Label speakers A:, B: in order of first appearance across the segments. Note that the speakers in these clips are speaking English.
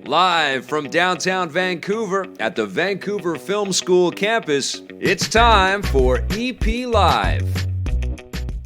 A: Live from downtown Vancouver at the Vancouver Film School campus, it's time for EP Live.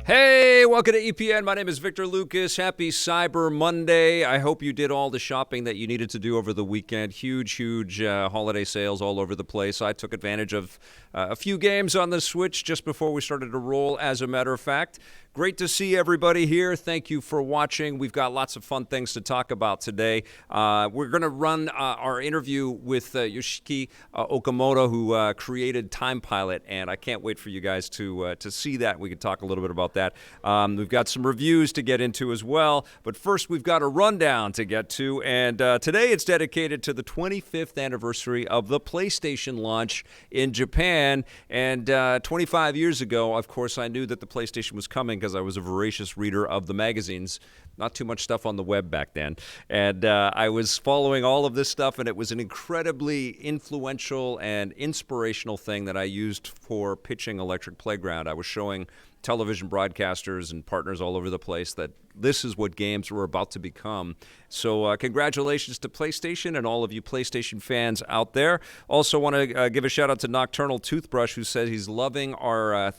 A: Hey, welcome to EPN. My name is Victor Lucas. Happy Cyber Monday. I hope you did all the shopping that you needed to do over the weekend. Huge holiday sales all over the place. I took advantage of a few games on the Switch just before we started to roll, as a matter of fact. Great to see everybody here. Thank you for watching. We've got lots of fun things to talk about today. We're going to run our interview with Yoshiki Okamoto, who created Time Pilot, and I can't wait for you guys to see that. We can talk a little bit about that. We've got some reviews to get into as well, but first we've got a rundown to get to, and today it's dedicated to the 25th anniversary of the PlayStation launch in Japan, and 25 years ago, of course, I knew that the PlayStation was coming because I was a voracious reader of the magazines. Not too much stuff on the web back then. And I was following all of this stuff, and it was an incredibly influential and inspirational thing that I used for pitching Electric Playground. I was showing television broadcasters and partners all over the place that this is what games were about to become. So congratulations to PlayStation and all of you PlayStation fans out there. Also want to give a shout out to Nocturnal Toothbrush, who said he's loving our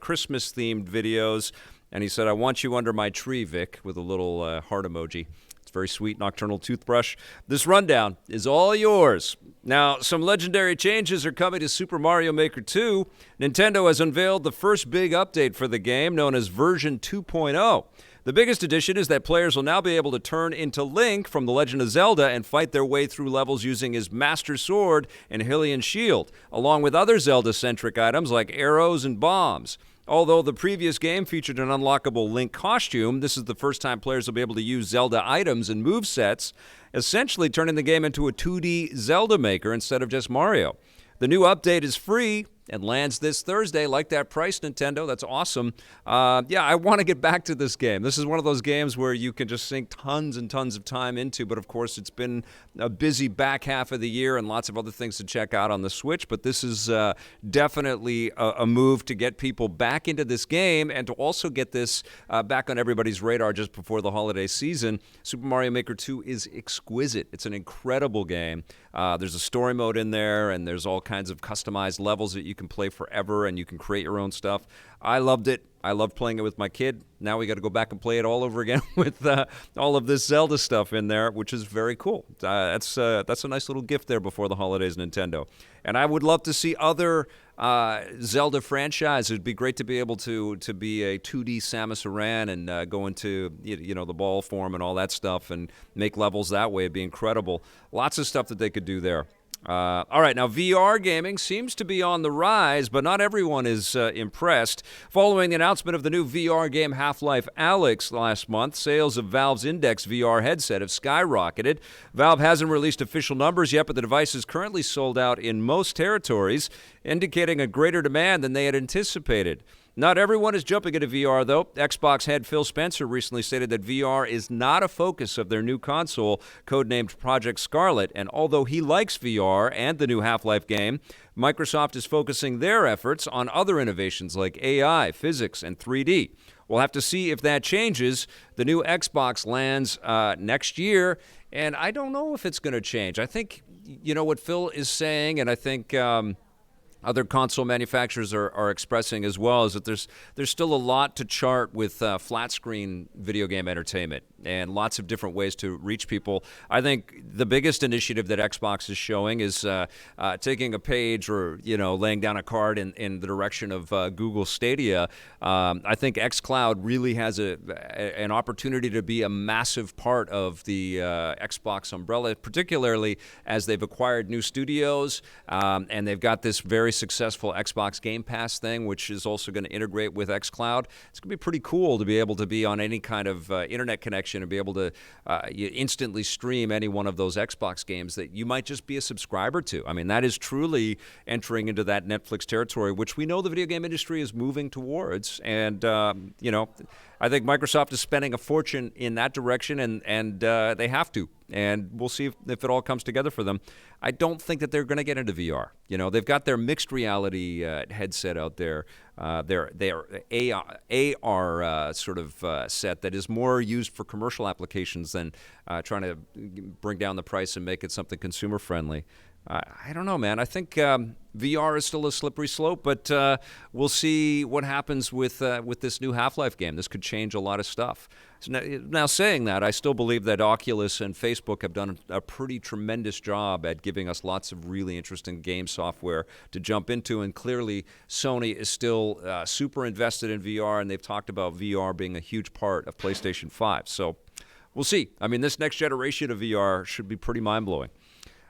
A: Christmas-themed videos. And he said, I want you under my tree, Vic, with a little heart emoji. It's very sweet, Nocturnal Toothbrush. This rundown is all yours. Now, some legendary changes are coming to Super Mario Maker 2. Nintendo has unveiled the first big update for the game, known as version 2.0. The biggest addition is that players will now be able to turn into Link from The Legend of Zelda and fight their way through levels using his Master Sword and Hylian Shield, along with other Zelda-centric items like arrows and bombs. Although the previous game featured an unlockable Link costume, this is the first time players will be able to use Zelda items and movesets, essentially turning the game into a 2D Zelda Maker instead of just Mario. The new update is free and lands this Thursday. Like that price, Nintendo. That's awesome. I want to get back to this game. This is one of those games where you can just sink tons and tons of time into, but of course it's been a busy back half of the year and lots of other things to check out on the Switch, but this is definitely a move to get people back into this game and to also get this back on everybody's radar just before the holiday season. Super Mario Maker 2 is exquisite. It's an incredible game. There's a story mode in there, and there's all kinds of customized levels that you can play forever, and you can create your own stuff. I loved it. I loved playing it with my kid. Now we got to go back and play it all over again with all of this Zelda stuff in there, which is very cool. That's a nice little gift there before the holidays, Nintendo. And I would love to see other Zelda franchises. It'd be great to be able to be a 2D Samus Aran and go into the ball form and all that stuff and make levels that way. It'd be incredible. Lots of stuff that they could do there. All right, now VR gaming seems to be on the rise, but not everyone is impressed. Following the announcement of the new VR game Half-Life Alyx last month, sales of Valve's Index VR headset have skyrocketed. Valve hasn't released official numbers yet, but the device is currently sold out in most territories, indicating a greater demand than they had anticipated. Not everyone is jumping into VR, though. Xbox head Phil Spencer recently stated that VR is not a focus of their new console, codenamed Project Scarlet, and although he likes VR and the new Half-Life game, Microsoft is focusing their efforts on other innovations like AI, physics, and 3D. We'll have to see if that changes. The new Xbox lands next year, and I don't know if it's going to change. I think, what Phil is saying, and I think other console manufacturers are expressing as well, is that there's still a lot to chart with flat screen video game entertainment and lots of different ways to reach people. I think the biggest initiative that Xbox is showing is taking a page or laying down a card in the direction of Google Stadia. I think xCloud really has an opportunity to be a massive part of the Xbox umbrella, particularly as they've acquired new studios and they've got this very successful Xbox Game Pass thing, which is also going to integrate with xCloud. It's going to be pretty cool to be able to be on any kind of internet connection and be able to instantly stream any one of those Xbox games that you might just be a subscriber to. I mean, that is truly entering into that Netflix territory, which we know the video game industry is moving towards. And, I think Microsoft is spending a fortune in that direction, and they have to. And we'll see if it all comes together for them. I don't think that they're going to get into VR. You know, they've got their mixed reality headset out there. Their AR sort of set that is more used for commercial applications than trying to bring down the price and make it something consumer friendly. I don't know, man. I think VR is still a slippery slope, but we'll see what happens with this new Half-Life game. This could change a lot of stuff. So now, saying that, I still believe that Oculus and Facebook have done a pretty tremendous job at giving us lots of really interesting game software to jump into, and clearly Sony is still super invested in VR, and they've talked about VR being a huge part of PlayStation 5. So we'll see. I mean, this next generation of VR should be pretty mind-blowing.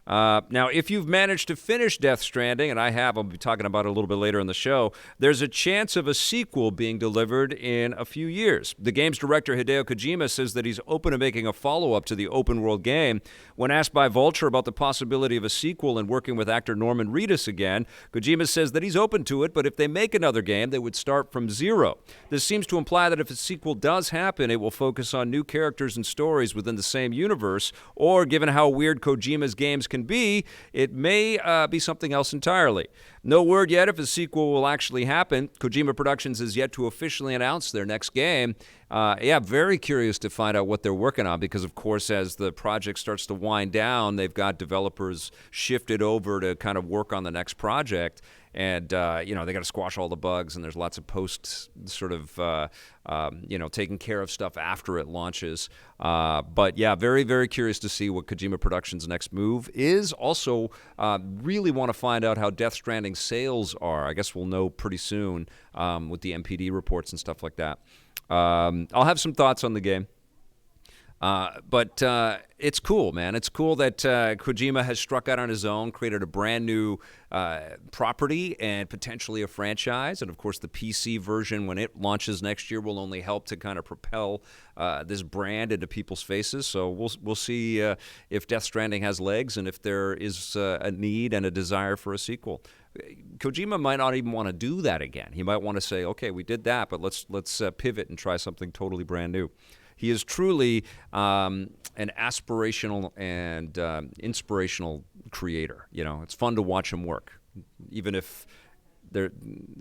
A: Now, if you've managed to finish Death Stranding, and I have, I'll be talking about it a little bit later in the show, there's a chance of a sequel being delivered in a few years. The game's director, Hideo Kojima, says that he's open to making a follow-up to the open-world game. When asked by Vulture about the possibility of a sequel and working with actor Norman Reedus again, Kojima says that he's open to it, but if they make another game, they would start from zero. This seems to imply that if a sequel does happen, it will focus on new characters and stories within the same universe, or given how weird Kojima's games can be, it may be something else entirely. No word yet if a sequel will actually happen. Kojima Productions has yet to officially announce their next game. Very curious to find out what they're working on, because, of course, as the project starts to wind down, they've got developers shifted over to kind of work on the next project. And, they got to squash all the bugs, and there's lots of post sort of, taking care of stuff after it launches. Very, very curious to see what Kojima Productions' next move is. Also, really want to find out how Death Stranding sales are. I guess we'll know pretty soon with the MPD reports and stuff like that. I'll have some thoughts on the game. But it's cool, man. It's cool that Kojima has struck out on his own, created a brand new property and potentially a franchise. And, of course, the PC version, when it launches next year, will only help to kind of propel this brand into people's faces. So we'll see if Death Stranding has legs and if there is a need and a desire for a sequel. Kojima might not even want to do that again. He might want to say, okay, we did that, but let's pivot and try something totally brand new. He is truly an aspirational and inspirational creator. You know, it's fun to watch him work, even if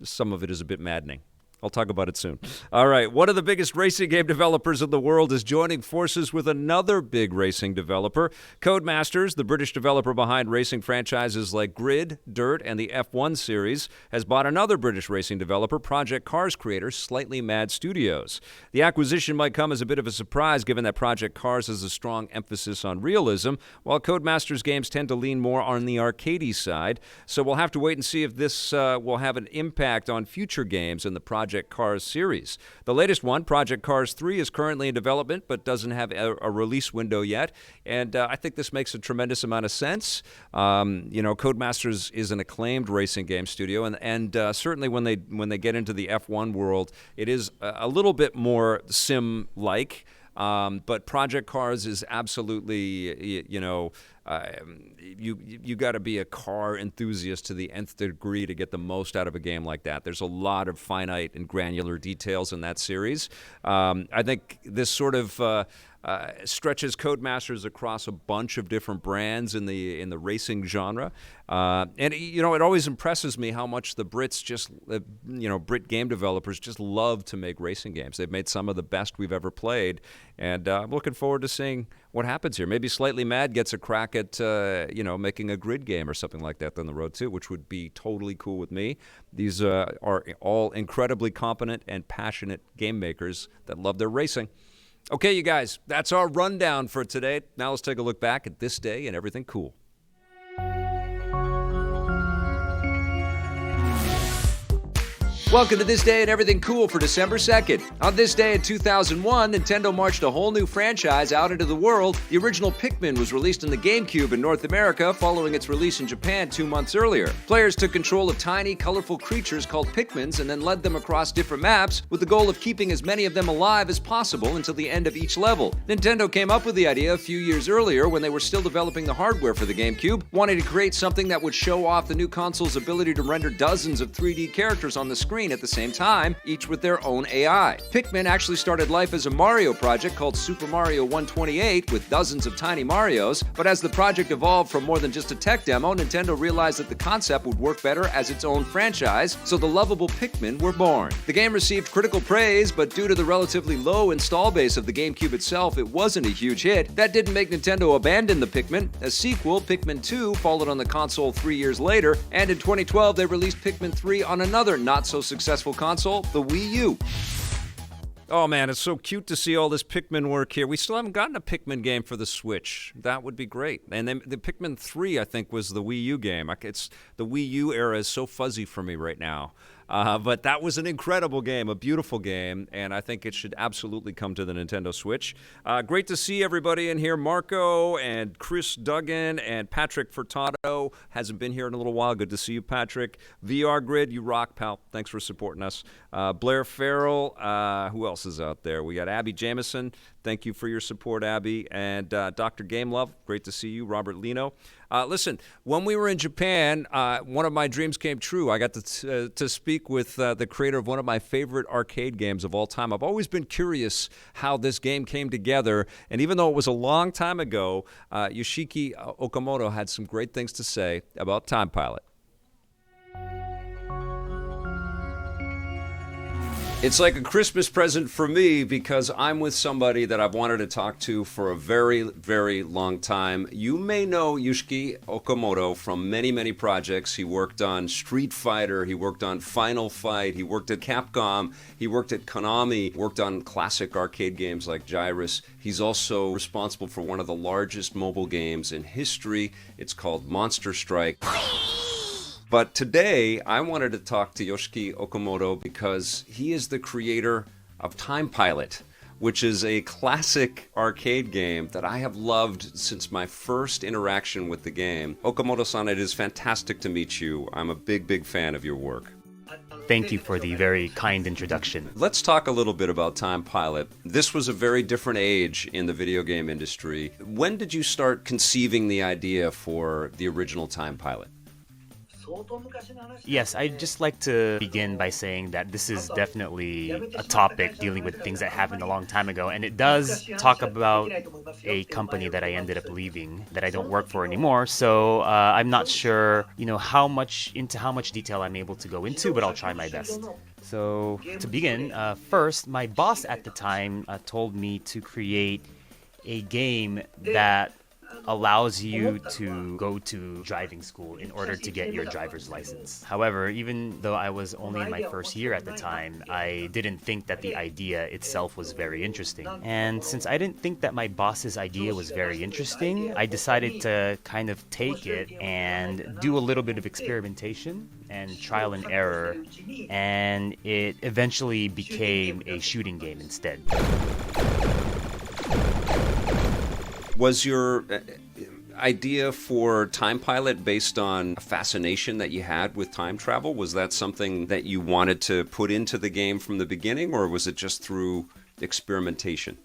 A: some of it is a bit maddening. I'll talk about it soon. All right, one of the biggest racing game developers in the world is joining forces with another big racing developer. Codemasters, the British developer behind racing franchises like Grid, Dirt, and the F1 series, has bought another British racing developer, Project Cars creator Slightly Mad Studios. The acquisition might come as a bit of a surprise, given that Project Cars has a strong emphasis on realism, while Codemasters games tend to lean more on the arcadey side. So we'll have to wait and see if this will have an impact on future games in the Project Cars series. The latest one, Project Cars 3, is currently in development but doesn't have a release window yet, and I think this makes a tremendous amount of sense. Codemasters is an acclaimed racing game studio, and certainly when they get into the F1 world, it is a little bit more sim-like. But Project Cars is absolutely, you got to be a car enthusiast to the nth degree to get the most out of a game like that. There's a lot of finite and granular details in that series. I think this sort of stretches Codemasters across a bunch of different brands in the racing genre. It always impresses me how much the Brits Brit game developers just love to make racing games. They've made some of the best we've ever played, and I'm looking forward to seeing what happens here. Maybe Slightly Mad gets a crack at, making a Grid game or something like that down the road too, which would be totally cool with me. These are all incredibly competent and passionate game makers that love their racing. Okay, you guys, that's our rundown for today. Now let's take a look back at this day and everything cool. Welcome to This Day and Everything Cool for December 2nd. On this day in 2001, Nintendo marched a whole new franchise out into the world. The original Pikmin was released on the GameCube in North America following its release in Japan 2 months earlier. Players took control of tiny, colorful creatures called Pikmins and then led them across different maps with the goal of keeping as many of them alive as possible until the end of each level. Nintendo came up with the idea a few years earlier when they were still developing the hardware for the GameCube, wanting to create something that would show off the new console's ability to render dozens of 3D characters on the screen screen at the same time, each with their own AI. Pikmin actually started life as a Mario project called Super Mario 128 with dozens of tiny Marios, but as the project evolved from more than just a tech demo, Nintendo realized that the concept would work better as its own franchise, so the lovable Pikmin were born. The game received critical praise, but due to the relatively low install base of the GameCube itself, it wasn't a huge hit. That didn't make Nintendo abandon the Pikmin. A sequel, Pikmin 2, followed on the console 3 years later, and in 2012 they released Pikmin 3 on another not-so-successful console, the Wii U. Oh man, it's so cute to see all this Pikmin work here. We still haven't gotten a Pikmin game for the Switch. That would be great. And then the Pikmin 3, I think, was the Wii U game. The Wii U era is so fuzzy for me right now. But that was an incredible game, a beautiful game, and I think it should absolutely come to the Nintendo Switch. Great to see everybody in here. Marco and Chris Duggan and Patrick Furtado hasn't been here in a little while. Good to see you, Patrick. VR Grid, you rock, pal. Thanks for supporting us. Blair Farrell, who else is out there? We got Abby Jamison. Thank you for your support, Abby. And Dr. Gamelove, great to see you. Robert Lino. Listen, when we were in Japan, one of my dreams came true. I got to speak with the creator of one of my favorite arcade games of all time. I've always been curious how this game came together, and even though it was a long time ago, Yoshiki Okamoto had some great things to say about Time Pilot. It's like a Christmas present for me because I'm with somebody that I've wanted to talk to for a very, very long time. You may know Yoshiki Okamoto from many, many projects. He worked on Street Fighter, he worked on Final Fight, he worked at Capcom, he worked at Konami, worked on classic arcade games like Gyrus. He's also responsible for one of the largest mobile games in history. It's called Monster Strike. But today, I wanted to talk to Yoshiki Okamoto because he is the creator of Time Pilot, which is a classic arcade game that I have loved since my first interaction with the game. Okamoto-san, it is fantastic to meet you. I'm a big, big fan of your work.
B: Thank you for the very kind introduction.
A: Let's talk a little bit about Time Pilot. This was a very different age in the video game industry. When did you start conceiving the idea for the original Time Pilot?
B: Yes, I'd just like to begin by saying that this is definitely a topic dealing with things that happened a long time ago, and it does talk about a company that I ended up leaving, that I don't work for anymore, so I'm not sure, how much detail I'm able to go into, but I'll try my best. So, to begin, first, my boss at the time told me to create a game that allows you to go to driving school in order to get your driver's license. However, even though I was only in my first year at the time, I didn't think that the idea itself was very interesting. And since I didn't think that my boss's idea was very interesting, I decided to kind of take it and do a little bit of experimentation and trial and error, and it eventually became a shooting game instead.
A: Was your idea for Time Pilot based on a fascination that you had with time travel? Was that something that you wanted to put into the game from the beginning, or was it just through experimentation?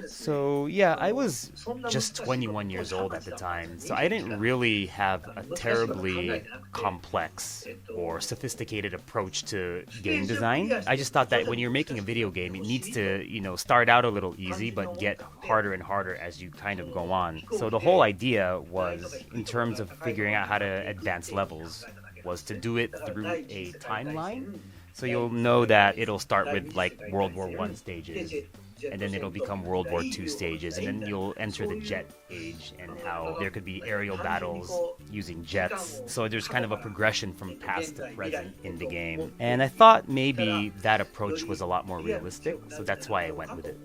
B: So, yeah, I was just 21 years old at the time, so I didn't really have a terribly complex or sophisticated approach to game design. I just thought that when you're making a video game, it needs to, start out a little easy, but get harder and harder as you kind of go on. So the whole idea was, in terms of figuring out how to advance levels, was to do it through a timeline. So you'll know that it'll start with, like, World War I stages, and then it'll become World War II stages, and then you'll enter the jet age and how there could be aerial battles using jets. So there's kind of a progression from past to present in the game. And I thought maybe that approach was a lot more realistic, so that's why I went with it.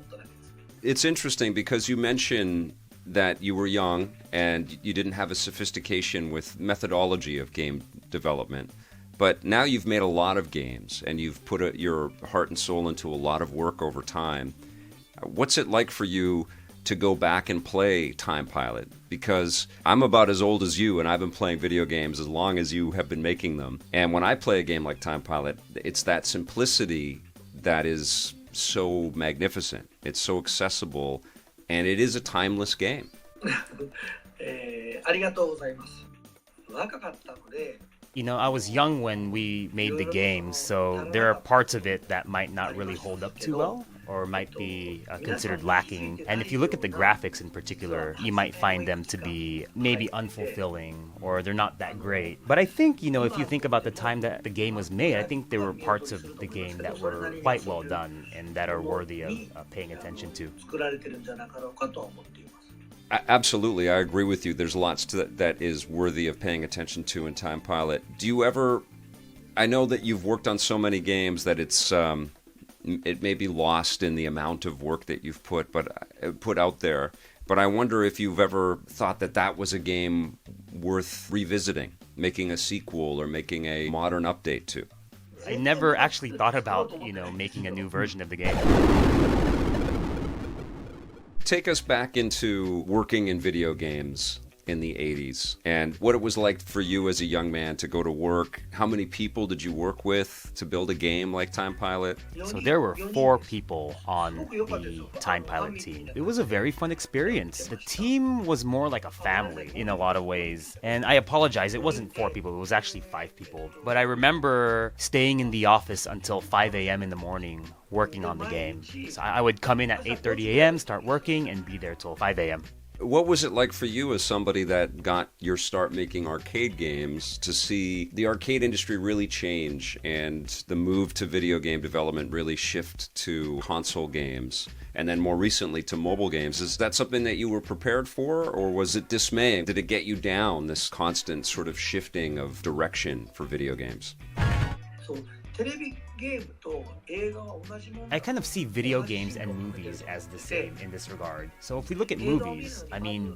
A: It's interesting because you mentioned that you were young and you didn't have a sophistication with methodology of game development. But now you've made a lot of games and you've put your heart and soul into a lot of work over time. What's it like for you to go back and play Time Pilot? Because I'm about as old as you and I've been playing video games as long as you have been making them. And when I play a game like Time Pilot, it's that simplicity that is so magnificent. It's so accessible, and it is a timeless game.
B: I was young when we made the game, so there are parts of it that might not really hold up too well or might be considered lacking. And if you look at the graphics in particular, you might find them to be maybe unfulfilling or they're not that great. But I think, if you think about the time that the game was made, I think there were parts of the game that were quite well done and that are worthy of paying attention to.
A: Absolutely, I agree with you. There's lots that is worthy of paying attention to in Time Pilot. Do you ever... I know that you've worked on so many games that it may be lost in the amount of work that you've put out there. But I wonder if you've ever thought that was a game worth revisiting, making a sequel or making a modern update to.
B: I never actually thought about, making a new version of the game.
A: Take us back into working in video games in the 80s and what it was like for you as a young man to go to work. How many people did you work with to build a game like Time Pilot?
B: So there were 4 people on the Time Pilot team. It was a very fun experience. The team was more like a family in a lot of ways. And I apologize, it wasn't 4 people, it was actually 5 people. But I remember staying in the office until 5 a.m. in the morning working on the game. So I would come in at 8:30 a.m., start working, and be there till 5 a.m.
A: What was it like for you as somebody that got your start making arcade games to see the arcade industry really change and the move to video game development really shift to console games and then more recently to mobile games? Is that something that you were prepared for, or was it dismaying? Did it get you down, this constant sort of shifting of direction for video games?
B: I kind of see video games and movies as the same in this regard. So if we look at movies,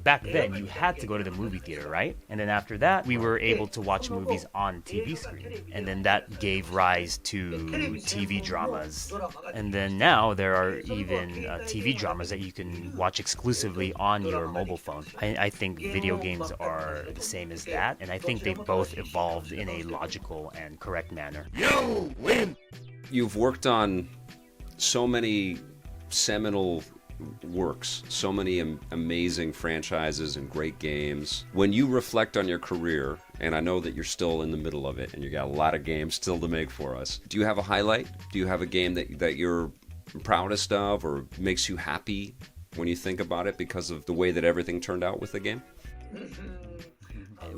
B: back then you had to go to the movie theater, right? And then after that, we were able to watch movies on TV screen. And then that gave rise to TV dramas. And then now there are even TV dramas that you can watch exclusively on your mobile phone. I think video games are the same as that, and I think they both evolved in a logical and correct manner.
C: You win!
A: You've worked on so many seminal works, so many amazing franchises and great games. When you reflect on your career, and I know that you're still in the middle of it and you got a lot of games still to make for us, do you have a highlight? Do you have a game that you're proudest of or makes you happy when you think about it because of the way that everything turned out with the game?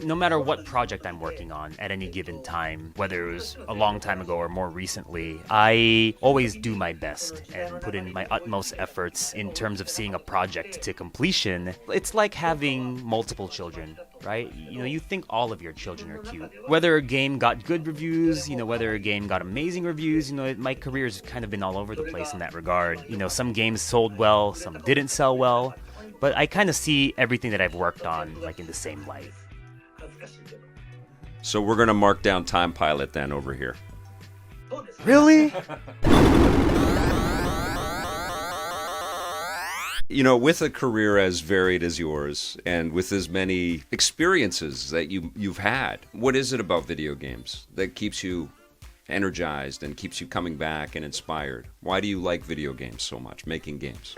B: No matter what project I'm working on at any given time, whether it was a long time ago or more recently, I always do my best and put in my utmost efforts in terms of seeing a project to completion. It's like having multiple children, right? You think all of your children are cute. Whether a game got good reviews, whether a game got amazing reviews, my career's kind of been all over the place in that regard. Some games sold well, some didn't sell well, but I kind of see everything that I've worked on like in the same light.
A: So we're going to mark down Time Pilot then over here.
B: Really?
A: With a career as varied as yours and with as many experiences that you've had, what is it about video games that keeps you energized and keeps you coming back and inspired? Why do you like video games so much, making games?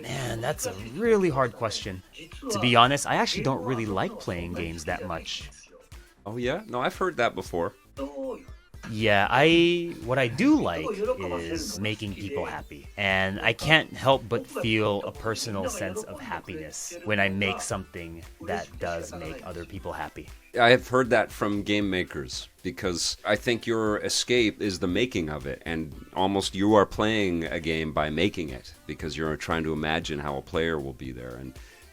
B: Man, that's a really hard question. To be honest, I actually don't really like playing games that much.
A: Oh yeah? No, I've heard that before.
B: Yeah, what I do like is making people happy. And I can't help but feel a personal sense of happiness when I make something that does make other people happy.
A: I have heard that from game makers because I think your escape is the making of it, and almost you are playing a game by making it because you're trying to imagine how a player will be there,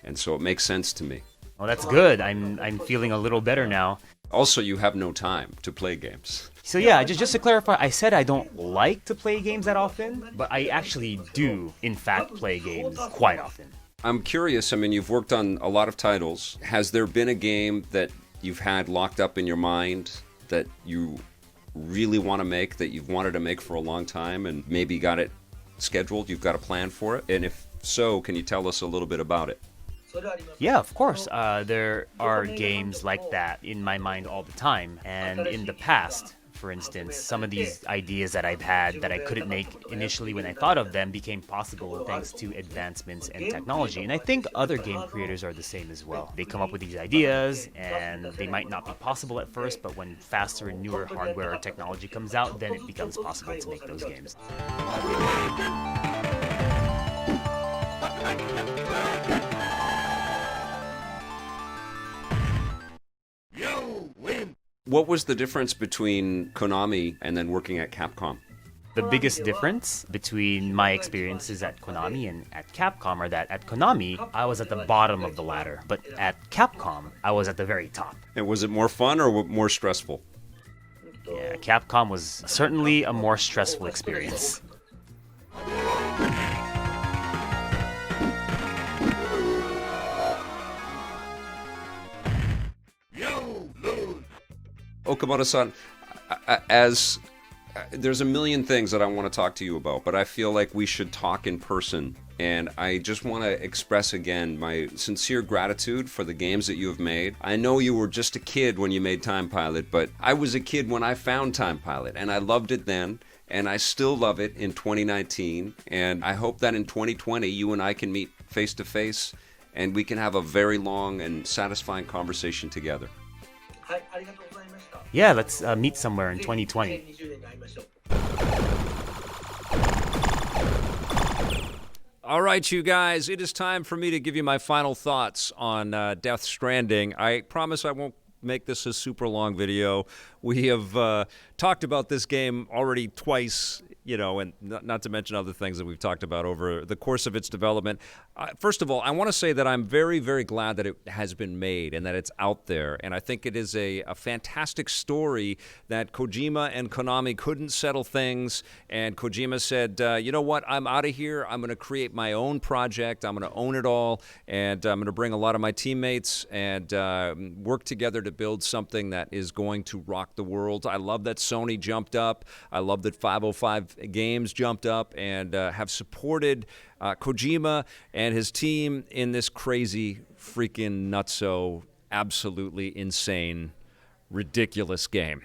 A: and so it makes sense to me.
B: Well, that's good. I'm feeling a little better now.
A: Also, you have no time to play games.
B: So yeah, just to clarify, I said I don't like to play games that often, but I actually do, in fact, play games quite often.
A: I'm curious, you've worked on a lot of titles. Has there been a game that you've had locked up in your mind that you really want to make, that you've wanted to make for a long time and maybe got it scheduled, you've got a plan for it? And if so, can you tell us a little bit about it?
B: Yeah, of course. There are games like that in my mind all the time. And in the past, For instance, some of these ideas that I've had that I couldn't make initially when I thought of them became possible thanks to advancements in technology. And I think other game creators are the same as well. They come up with these ideas and they might not be possible at first, but when faster and newer hardware or technology comes out, then it becomes possible to make those games.
A: What was the difference between Konami and then working at Capcom?
B: The biggest difference between my experiences at Konami and at Capcom are that at Konami, I was at the bottom of the ladder, but at Capcom, I was at the very top.
A: And was it more fun or more stressful?
B: Yeah, Capcom was certainly a more stressful experience.
A: Okamoto-san, as there's a million things that I want to talk to you about, but I feel like we should talk in person. And I just want to express again my sincere gratitude for the games that you have made. I know you were just a kid when you made Time Pilot, but I was a kid when I found Time Pilot, and I loved it then, and I still love it in 2019. And I hope that in 2020 you and I can meet face to face, and we can have a very long and satisfying conversation together.
B: Yeah, let's meet somewhere in 2020.
A: All right, you guys, it is time for me to give you my final thoughts on Death Stranding. I promise I won't make this a super long video. We have talked about this game already twice, you know, and not to mention other things that we've talked about over the course of its development. First of all, I want to say that I'm very, very glad that it has been made and that it's out there. And I think it is a fantastic story that Kojima and Konami couldn't settle things. And Kojima said, you know what, I'm out of here. I'm going to create my own project. I'm going to own it all. And I'm going to bring a lot of my teammates and work together to build something that is going to rock the world. I love that Sony jumped up. I love that 505 Games jumped up and have supported Kojima and his team in this crazy, freaking nutso, absolutely insane, ridiculous game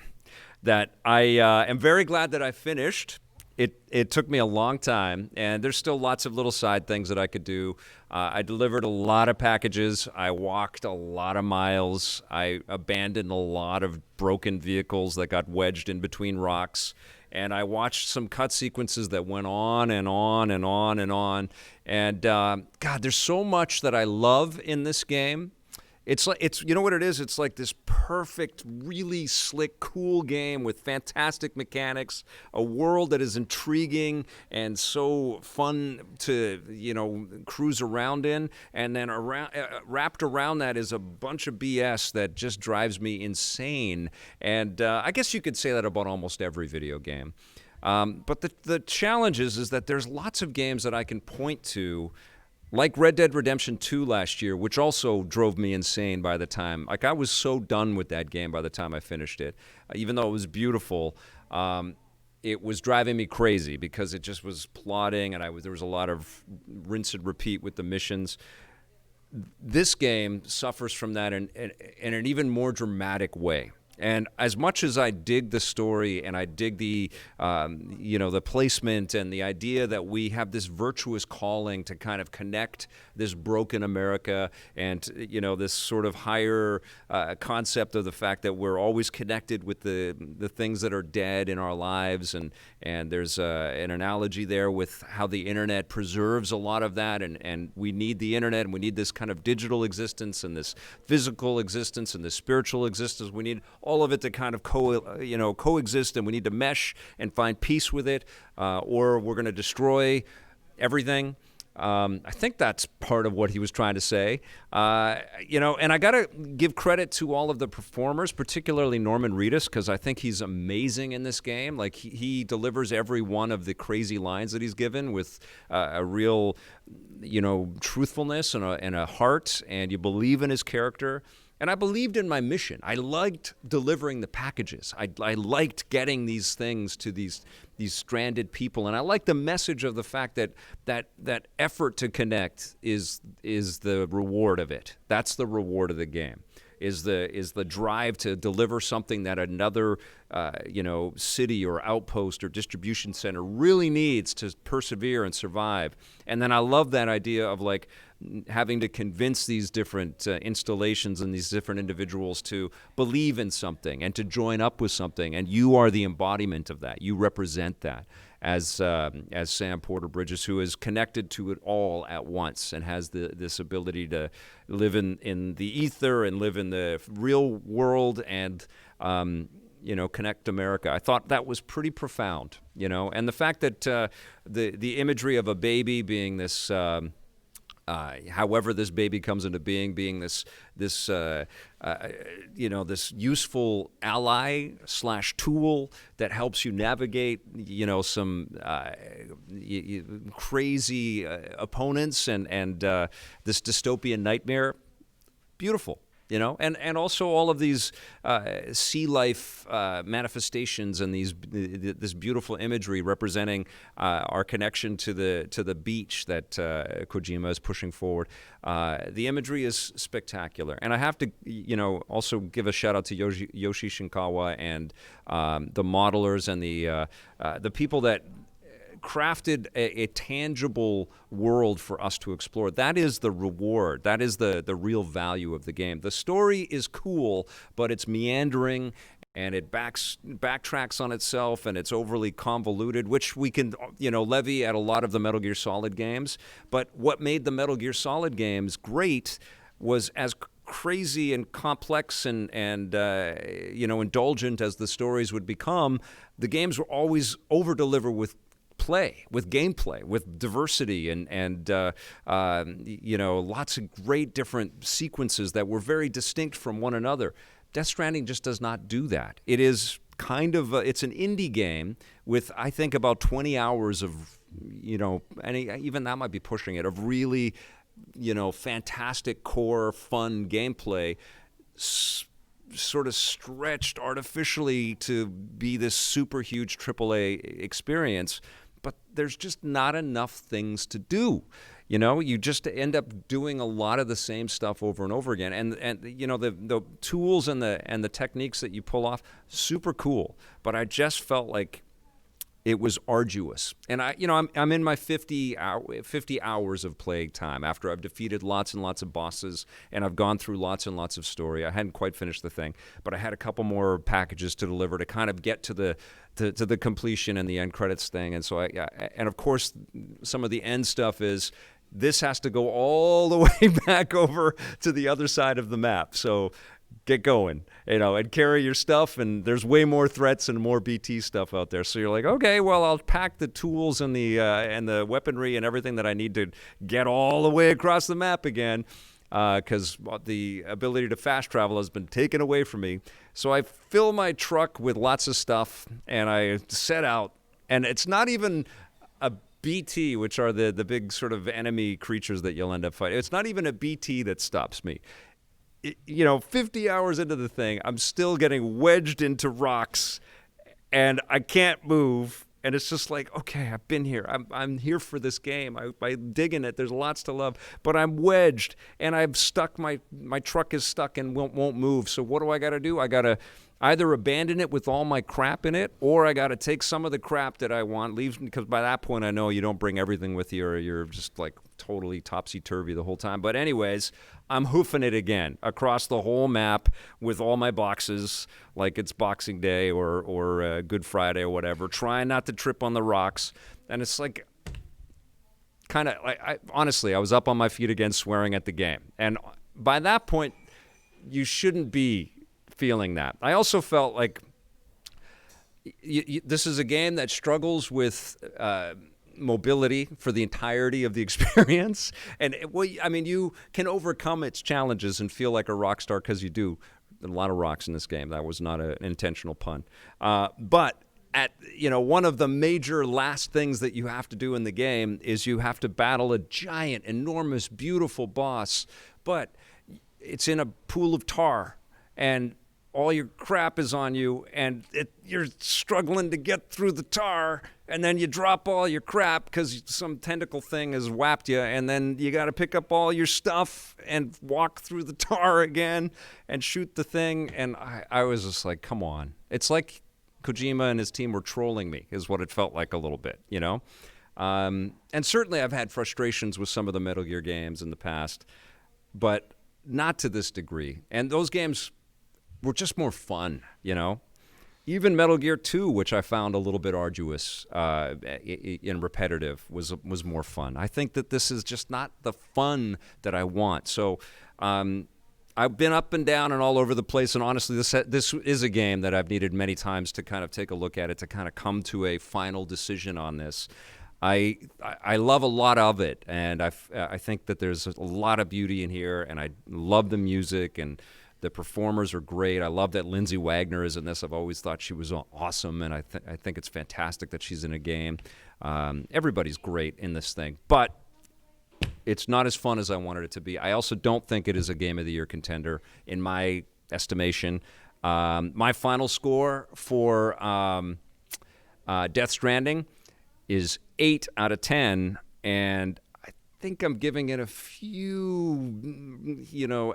A: that I am very glad that I finished. It took me a long time, and there's still lots of little side things that I could do. I delivered a lot of packages. I walked a lot of miles. I abandoned a lot of broken vehicles that got wedged in between rocks. And I watched some cut sequences that went on and on and on and on. And God, there's so much that I love in this game. It's like you know what it is? It's like this perfect, really slick, cool game with fantastic mechanics, a world that is intriguing and so fun to, you know, cruise around in, and then wrapped around that is a bunch of BS that just drives me insane. And I guess you could say that about almost every video game. But the challenge is that there's lots of games that I can point to, like Red Dead Redemption 2 last year, which also drove me insane by the time. Like, I was so done with that game by the time I finished it. Even though it was beautiful, it was driving me crazy because it just was plotting, and there was a lot of rinse and repeat with the missions. This game suffers from that in an even more dramatic way. And as much as I dig the story and I dig the, the placement and the idea that we have this virtuous calling to kind of connect this broken America and, you know, this sort of higher concept of the fact that we're always connected with the things that are dead in our lives. And there's an analogy there with how the internet preserves a lot of that. And we need the internet, and we need this kind of digital existence and this physical existence and this spiritual existence. We need all of it to kind of coexist, and we need to mesh and find peace with it, or we're going to destroy everything. I think that's part of what he was trying to say. And I got to give credit to all of the performers, particularly Norman Reedus, because I think he's amazing in this game. Like, he delivers every one of the crazy lines that he's given with a real, truthfulness and a heart, and you believe in his character. And I believed in my mission. I liked delivering the packages. I liked getting these things to these stranded people. And I liked the message of the fact that effort to connect is the reward of it. That's the reward of the game. is the drive to deliver something that another city or outpost or distribution center really needs to persevere and survive. And then I love that idea of like having to convince these different installations and these different individuals to believe in something and to join up with something, and you are the embodiment of that. You represent that as Sam Porter Bridges, who is connected to it all at once and has this ability to live in the ether and live in the real world and connect America. I thought that was pretty profound, and the fact that the imagery of a baby being this. However this baby comes into being this useful ally / tool that helps you navigate, some crazy opponents and this dystopian nightmare. Beautiful. And also all of these sea life manifestations and this beautiful imagery representing our connection to the beach that Kojima is pushing forward. The imagery is spectacular, and I have to also give a shout out to Yoshi Shinkawa and the modelers and the people that crafted a tangible world for us to explore. That is the reward. That is the real value of the game. The story is cool, but it's meandering and it backtracks on itself, and it's overly convoluted, which we can levy at a lot of the Metal Gear Solid games. But what made the Metal Gear Solid games great was as crazy and complex and indulgent as the stories would become, the games were always over-deliver with gameplay, with diversity, and lots of great different sequences that were very distinct from one another. Death Stranding just does not do that. It is kind of it's an indie game with, I think, about 20 hours of, and even that might be pushing it, of really, fantastic core fun gameplay, sort of stretched artificially to be this super huge AAA experience. But there's just not enough things to do. You just end up doing a lot of the same stuff over and over again. And the tools and the techniques that you pull off, super cool. But I just felt like it was arduous. And I'm in my 50 hours of playing time after I've defeated lots and lots of bosses and I've gone through lots and lots of story. I hadn't quite finished the thing, but I had a couple more packages to deliver to kind of get to the completion and the end credits thing. And so and of course some of the end stuff is this has to go all the way back over to the other side of the map. So get going, and carry your stuff, and there's way more threats and more BT stuff out there. So you're like, okay, well, I'll pack the tools and the weaponry and everything that I need to get all the way across the map again, because the ability to fast travel has been taken away from me. So I fill my truck with lots of stuff, and I set out, and it's not even a BT, which are the big sort of enemy creatures that you'll end up fighting. It's not even a BT that stops me. 50 hours into the thing, I'm still getting wedged into rocks, and I can't move. And it's just like, okay, I've been here. I'm here for this game. I'm digging it. There's lots to love, but I'm wedged, and I'm stuck. My truck is stuck and won't move. So what do I got to do? I got to either abandon it with all my crap in it, or I got to take some of the crap that I want, leave, because by that point I know you don't bring everything with you, or you're just like totally topsy-turvy the whole time. But anyways, I'm hoofing it again across the whole map with all my boxes, like it's Boxing Day or Good Friday or whatever, trying not to trip on the rocks. And it's like, kind of, honestly, I was up on my feet again, swearing at the game. And by that point, you shouldn't be feeling that. I also felt like this is a game that struggles with mobility for the entirety of the experience. And you can overcome its challenges and feel like a rock star, because you do. A lot of rocks in this game. That was not an intentional pun. But one of the major last things that you have to do in the game is you have to battle a giant, enormous, beautiful boss, but it's in a pool of tar. And all your crap is on you, and you're struggling to get through the tar, and then you drop all your crap because some tentacle thing has whapped you, and then you got to pick up all your stuff and walk through the tar again and shoot the thing. And I was just like, come on. It's like Kojima and his team were trolling me, is what it felt like a little bit, you know? And certainly I've had frustrations with some of the Metal Gear games in the past, but not to this degree. And those games were just more fun, you know? Even Metal Gear 2, which I found a little bit arduous and repetitive, was more fun. I think that this is just not the fun that I want. So I've been up and down and all over the place, and honestly, this is a game that I've needed many times to kind of take a look at it, to kind of come to a final decision on this. I love a lot of it, and I think that there's a lot of beauty in here, and I love the music, and the performers are great. I love that Lindsay Wagner is in this. I've always thought she was awesome, and I think it's fantastic that she's in a game. Everybody's great in this thing, but it's not as fun as I wanted it to be. I also don't think it is a Game of the Year contender in my estimation. My final score for Death Stranding is 8 out of 10, and I think I'm giving it a few,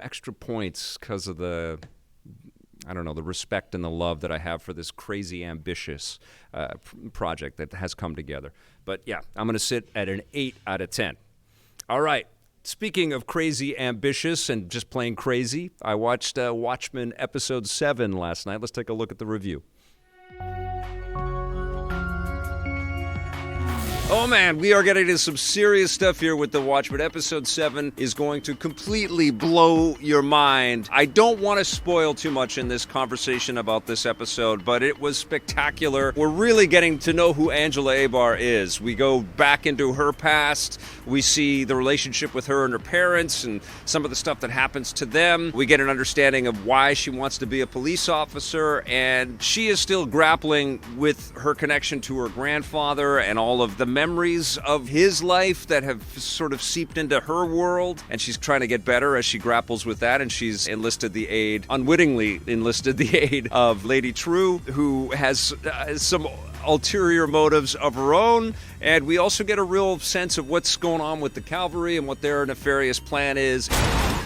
A: extra points because of the respect and the love that I have for this crazy ambitious project that has come together. But yeah, I'm going to sit at an 8 out of 10. All right. Speaking of crazy ambitious and just plain crazy, I watched Watchmen Episode 7 last night. Let's take a look at the review. Oh man, we are getting into some serious stuff here with The Watchmen. Episode 7 is going to completely blow your mind. I don't want to spoil too much in this conversation about this episode, but it was spectacular. We're really getting to know who Angela Abar is. We go back into her past. We see the relationship with her and her parents and some of the stuff that happens to them. We get an understanding of why she wants to be a police officer, and she is still grappling with her connection to her grandfather and all of the memories of his life that have sort of seeped into her world, and she's trying to get better as she grapples with that, and she's unwittingly enlisted the aid of Lady True, who has some ulterior motives of her own, and we also get a real sense of what's going on with the Cavalry and what their nefarious plan is.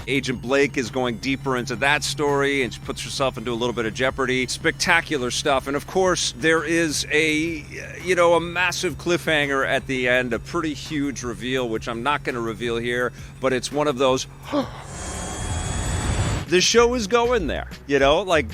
A: Agent Blake is going deeper into that story, and she puts herself into a little bit of jeopardy. Spectacular stuff. And of course, there is a massive cliffhanger at the end, a pretty huge reveal, which I'm not going to reveal here, but it's one of those... The show is going there,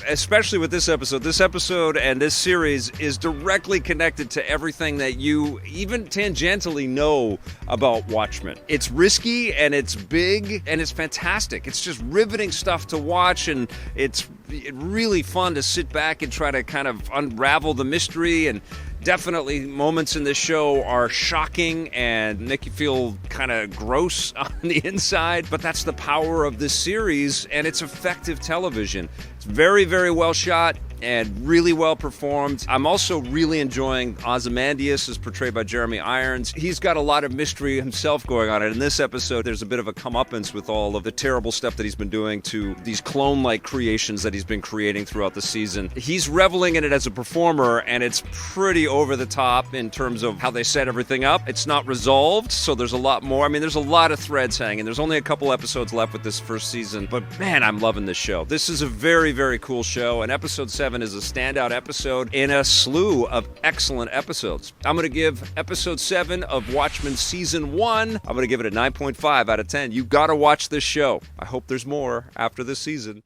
A: especially with this episode. This episode and this series is directly connected to everything that you even tangentially know about Watchmen. It's risky, and it's big, and it's fantastic. It's just riveting stuff to watch, and it's really fun to sit back and try to kind of unravel the mystery. And definitely moments in this show are shocking and make you feel kind of gross on the inside, but that's the power of this series, and it's effective television. It's very, very well shot and really well performed. I'm also really enjoying Ozymandias, as portrayed by Jeremy Irons. He's got a lot of mystery himself going on, and in this episode, there's a bit of a comeuppance with all of the terrible stuff that he's been doing to these clone-like creations that he's been creating throughout the season. He's reveling in it as a performer, and it's pretty over the top in terms of how they set everything up. It's not resolved, so there's a lot more. I mean, there's a lot of threads hanging. There's only a couple episodes left with this first season, but man, I'm loving this show. This is a very, very cool show, and episode 7 is a standout episode in a slew of excellent episodes. I'm going to give episode 7 of Watchmen season 1, I'm going to give it a 9.5 out of 10. You've got to watch this show. I hope there's more after this season.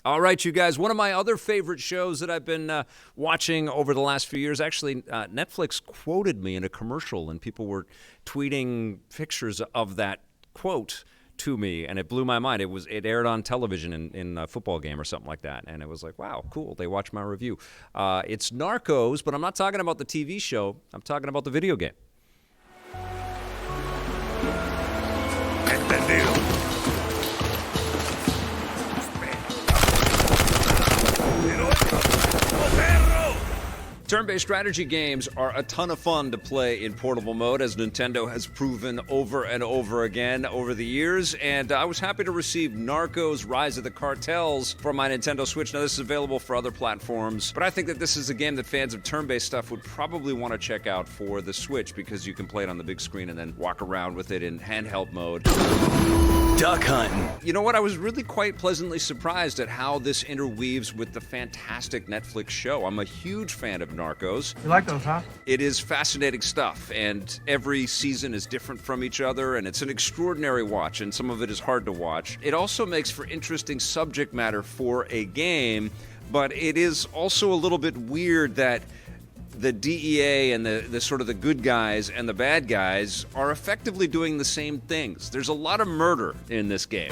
A: All right, you guys, one of my other favorite shows that I've been watching over the last few years, actually, Netflix quoted me in a commercial, and people were tweeting pictures of that quote to me, and it blew my mind. It aired on television in a football game or something like that, and it was like, wow, cool, they watched my review. It's Narcos, but I'm not talking about the TV show. I'm talking about the video game. Turn-based strategy games are a ton of fun to play in portable mode, as Nintendo has proven over and over again over the years, and I was happy to receive Narcos Rise of the Cartels for my Nintendo Switch. Now, this is available for other platforms, but I think that this is a game that fans of turn-based stuff would probably want to check out for the Switch, because you can play it on the big screen and then walk around with it in handheld mode.
C: Duck hunting.
A: You know what? I was really quite pleasantly surprised at how this interweaves with the fantastic Netflix show. I'm a huge fan of Narcos.
D: You like those, huh?
A: It is fascinating stuff, and every season is different from each other, and it's an extraordinary watch, and some of it is hard to watch. It also makes for interesting subject matter for a game, but it is also a little bit weird that the DEA and the sort of the good guys and the bad guys are effectively doing the same things. There's a lot of murder in this game.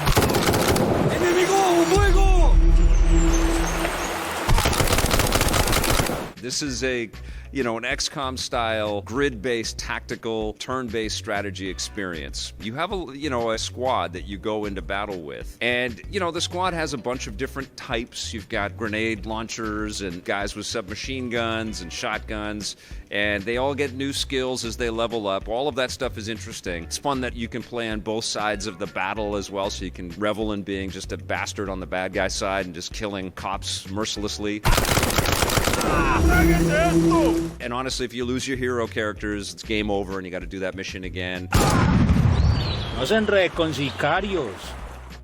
A: This is an XCOM style, grid-based, tactical, turn-based strategy experience. You have a squad that you go into battle with. And, the squad has a bunch of different types. You've got grenade launchers and guys with submachine guns and shotguns, and they all get new skills as they level up. All of that stuff is interesting. It's fun that you can play on both sides of the battle as well, so you can revel in being just a bastard on the bad guy side and just killing cops mercilessly. And honestly, if you lose your hero characters, it's game over and you got to do that mission again.
C: No se enrede con sicarios.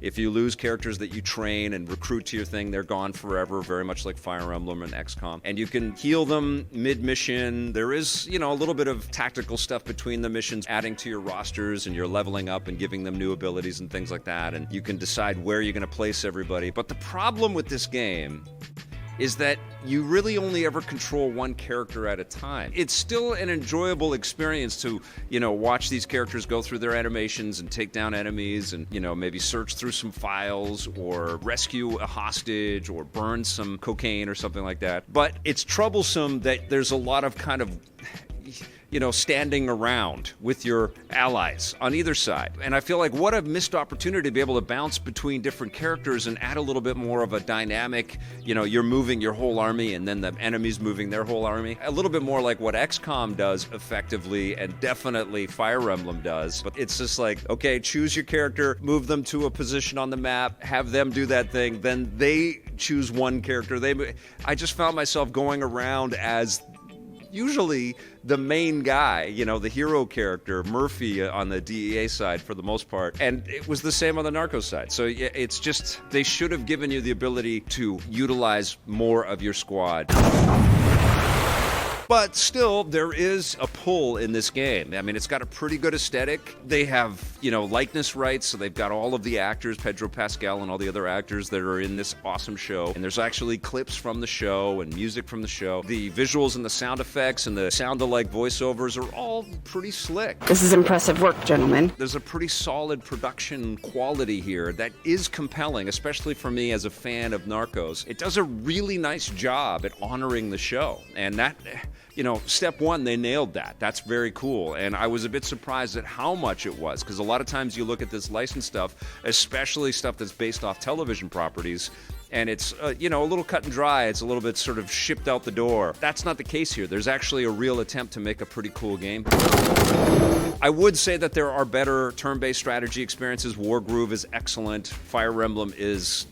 A: If you lose characters that you train and recruit to your thing, they're gone forever, very much like Fire Emblem and XCOM. And you can heal them mid-mission. There is, a little bit of tactical stuff between the missions, adding to your rosters, and you're leveling up and giving them new abilities and things like that. And you can decide where you're going to place everybody. But the problem with this game is that you really only ever control one character at a time. It's still an enjoyable experience to, watch these characters go through their animations and take down enemies and, maybe search through some files or rescue a hostage or burn some cocaine or something like that. But it's troublesome that there's a lot of kind of standing around with your allies on either side. And I feel like what a missed opportunity to be able to bounce between different characters and add a little bit more of a dynamic, you're moving your whole army and then the enemy's moving their whole army. A little bit more like what XCOM does effectively and definitely Fire Emblem does. But it's just like, okay, choose your character, move them to a position on the map, have them do that thing, then they choose one character. I just found myself going around as usually the main guy, the hero character, Murphy on the DEA side for the most part. And it was the same on the Narcos side. So it's just, they should have given you the ability to utilize more of your squad. But still, there is a pull in this game. I mean, it's got a pretty good aesthetic. They have, likeness rights, so they've got all of the actors, Pedro Pascal and all the other actors that are in this awesome show. And there's actually clips from the show and music from the show. The visuals and the sound effects and the sound-alike voiceovers are all pretty slick.
E: This is impressive work, gentlemen.
A: There's a pretty solid production quality here that is compelling, especially for me as a fan of Narcos. It does a really nice job at honoring the show. And that, step one, they nailed that. That's very cool. And I was a bit surprised at how much it was, because a lot of times you look at this licensed stuff, especially stuff that's based off television properties, and it's, a little cut and dry. It's a little bit sort of shipped out the door. That's not the case here. There's actually a real attempt to make a pretty cool game. I would say that there are better turn-based strategy experiences. Wargroove is excellent. Fire Emblem is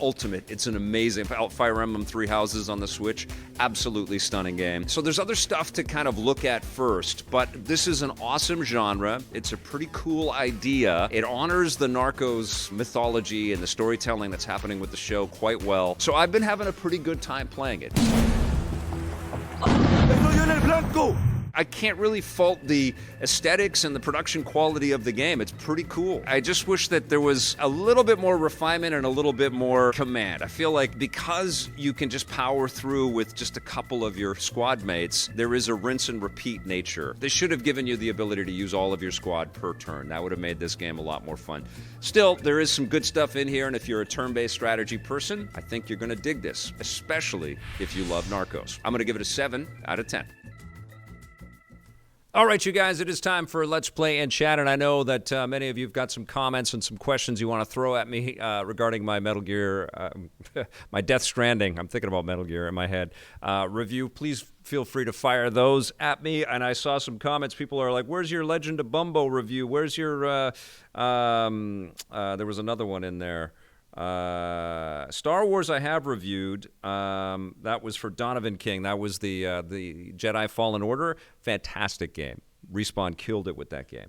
A: ultimate. It's an amazing Fire Emblem Three Houses on the Switch. Absolutely stunning game. So there's other stuff to kind of look at first, but this is an awesome genre. It's a pretty cool idea. It honors the Narcos mythology and the storytelling that's happening with the show quite well. So I've been having a pretty good time playing it. I can't really fault the aesthetics and the production quality of the game. It's pretty cool. I just wish that there was a little bit more refinement and a little bit more command. I feel like because you can just power through with just a couple of your squad mates, there is a rinse and repeat nature. They should have given you the ability to use all of your squad per turn. That would have made this game a lot more fun. Still, there is some good stuff in here, and if you're a turn-based strategy person, I think you're going to dig this, especially if you love Narcos. I'm going to give it a 7 out of 10. All right, you guys, it is time for Let's Play and Chat, and I know that many of you have got some comments and some questions you want to throw at me regarding my Metal Gear, my Death Stranding, I'm thinking about Metal Gear in my head, review. Please feel free to fire those at me, and I saw some comments. People are like, where's your Legend of Bumbo review? Where's your, there was another one in there. Star Wars I have reviewed. That was for Donovan King. That was the Jedi Fallen Order. Fantastic game. Respawn killed it with that game.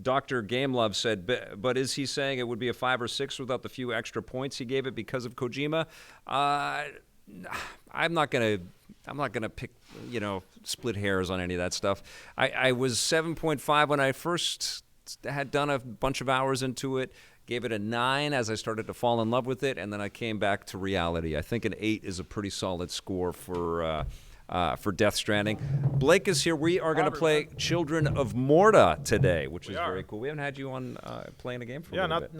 A: Dr. Gamelove said, but is he saying it would be a 5 or 6 without the few extra points he gave it because of Kojima? I'm not gonna pick, split hairs on any of that stuff. I was 7.5 when I first had done a bunch of hours into it. Gave it a 9 as I started to fall in love with it, and then I came back to reality. I think an 8 is a pretty solid score for Death Stranding. Blake is here. We are going to play Children of Morta today, which is very cool. We haven't had you on playing a game for a little bit.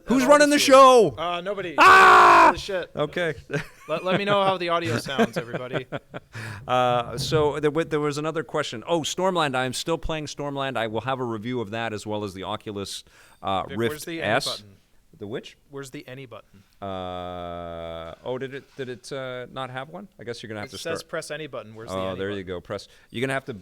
A: Who's running the show?
D: Nobody.
A: Ah!
D: Shit.
A: Okay.
D: Let me know how the audio sounds, everybody.
A: So there was another question. Oh, Stormland. I'm still playing Stormland. I will have a review of that as well as the Oculus
D: Vic,
A: Rift
D: where's the
A: S.
D: any button?
A: The which?
D: Where's the any button?
A: Did it not have one? I guess you're gonna have to start.
D: It says press any button. Where's the any
A: Oh, there
D: button?
A: you go. Press. You're gonna have to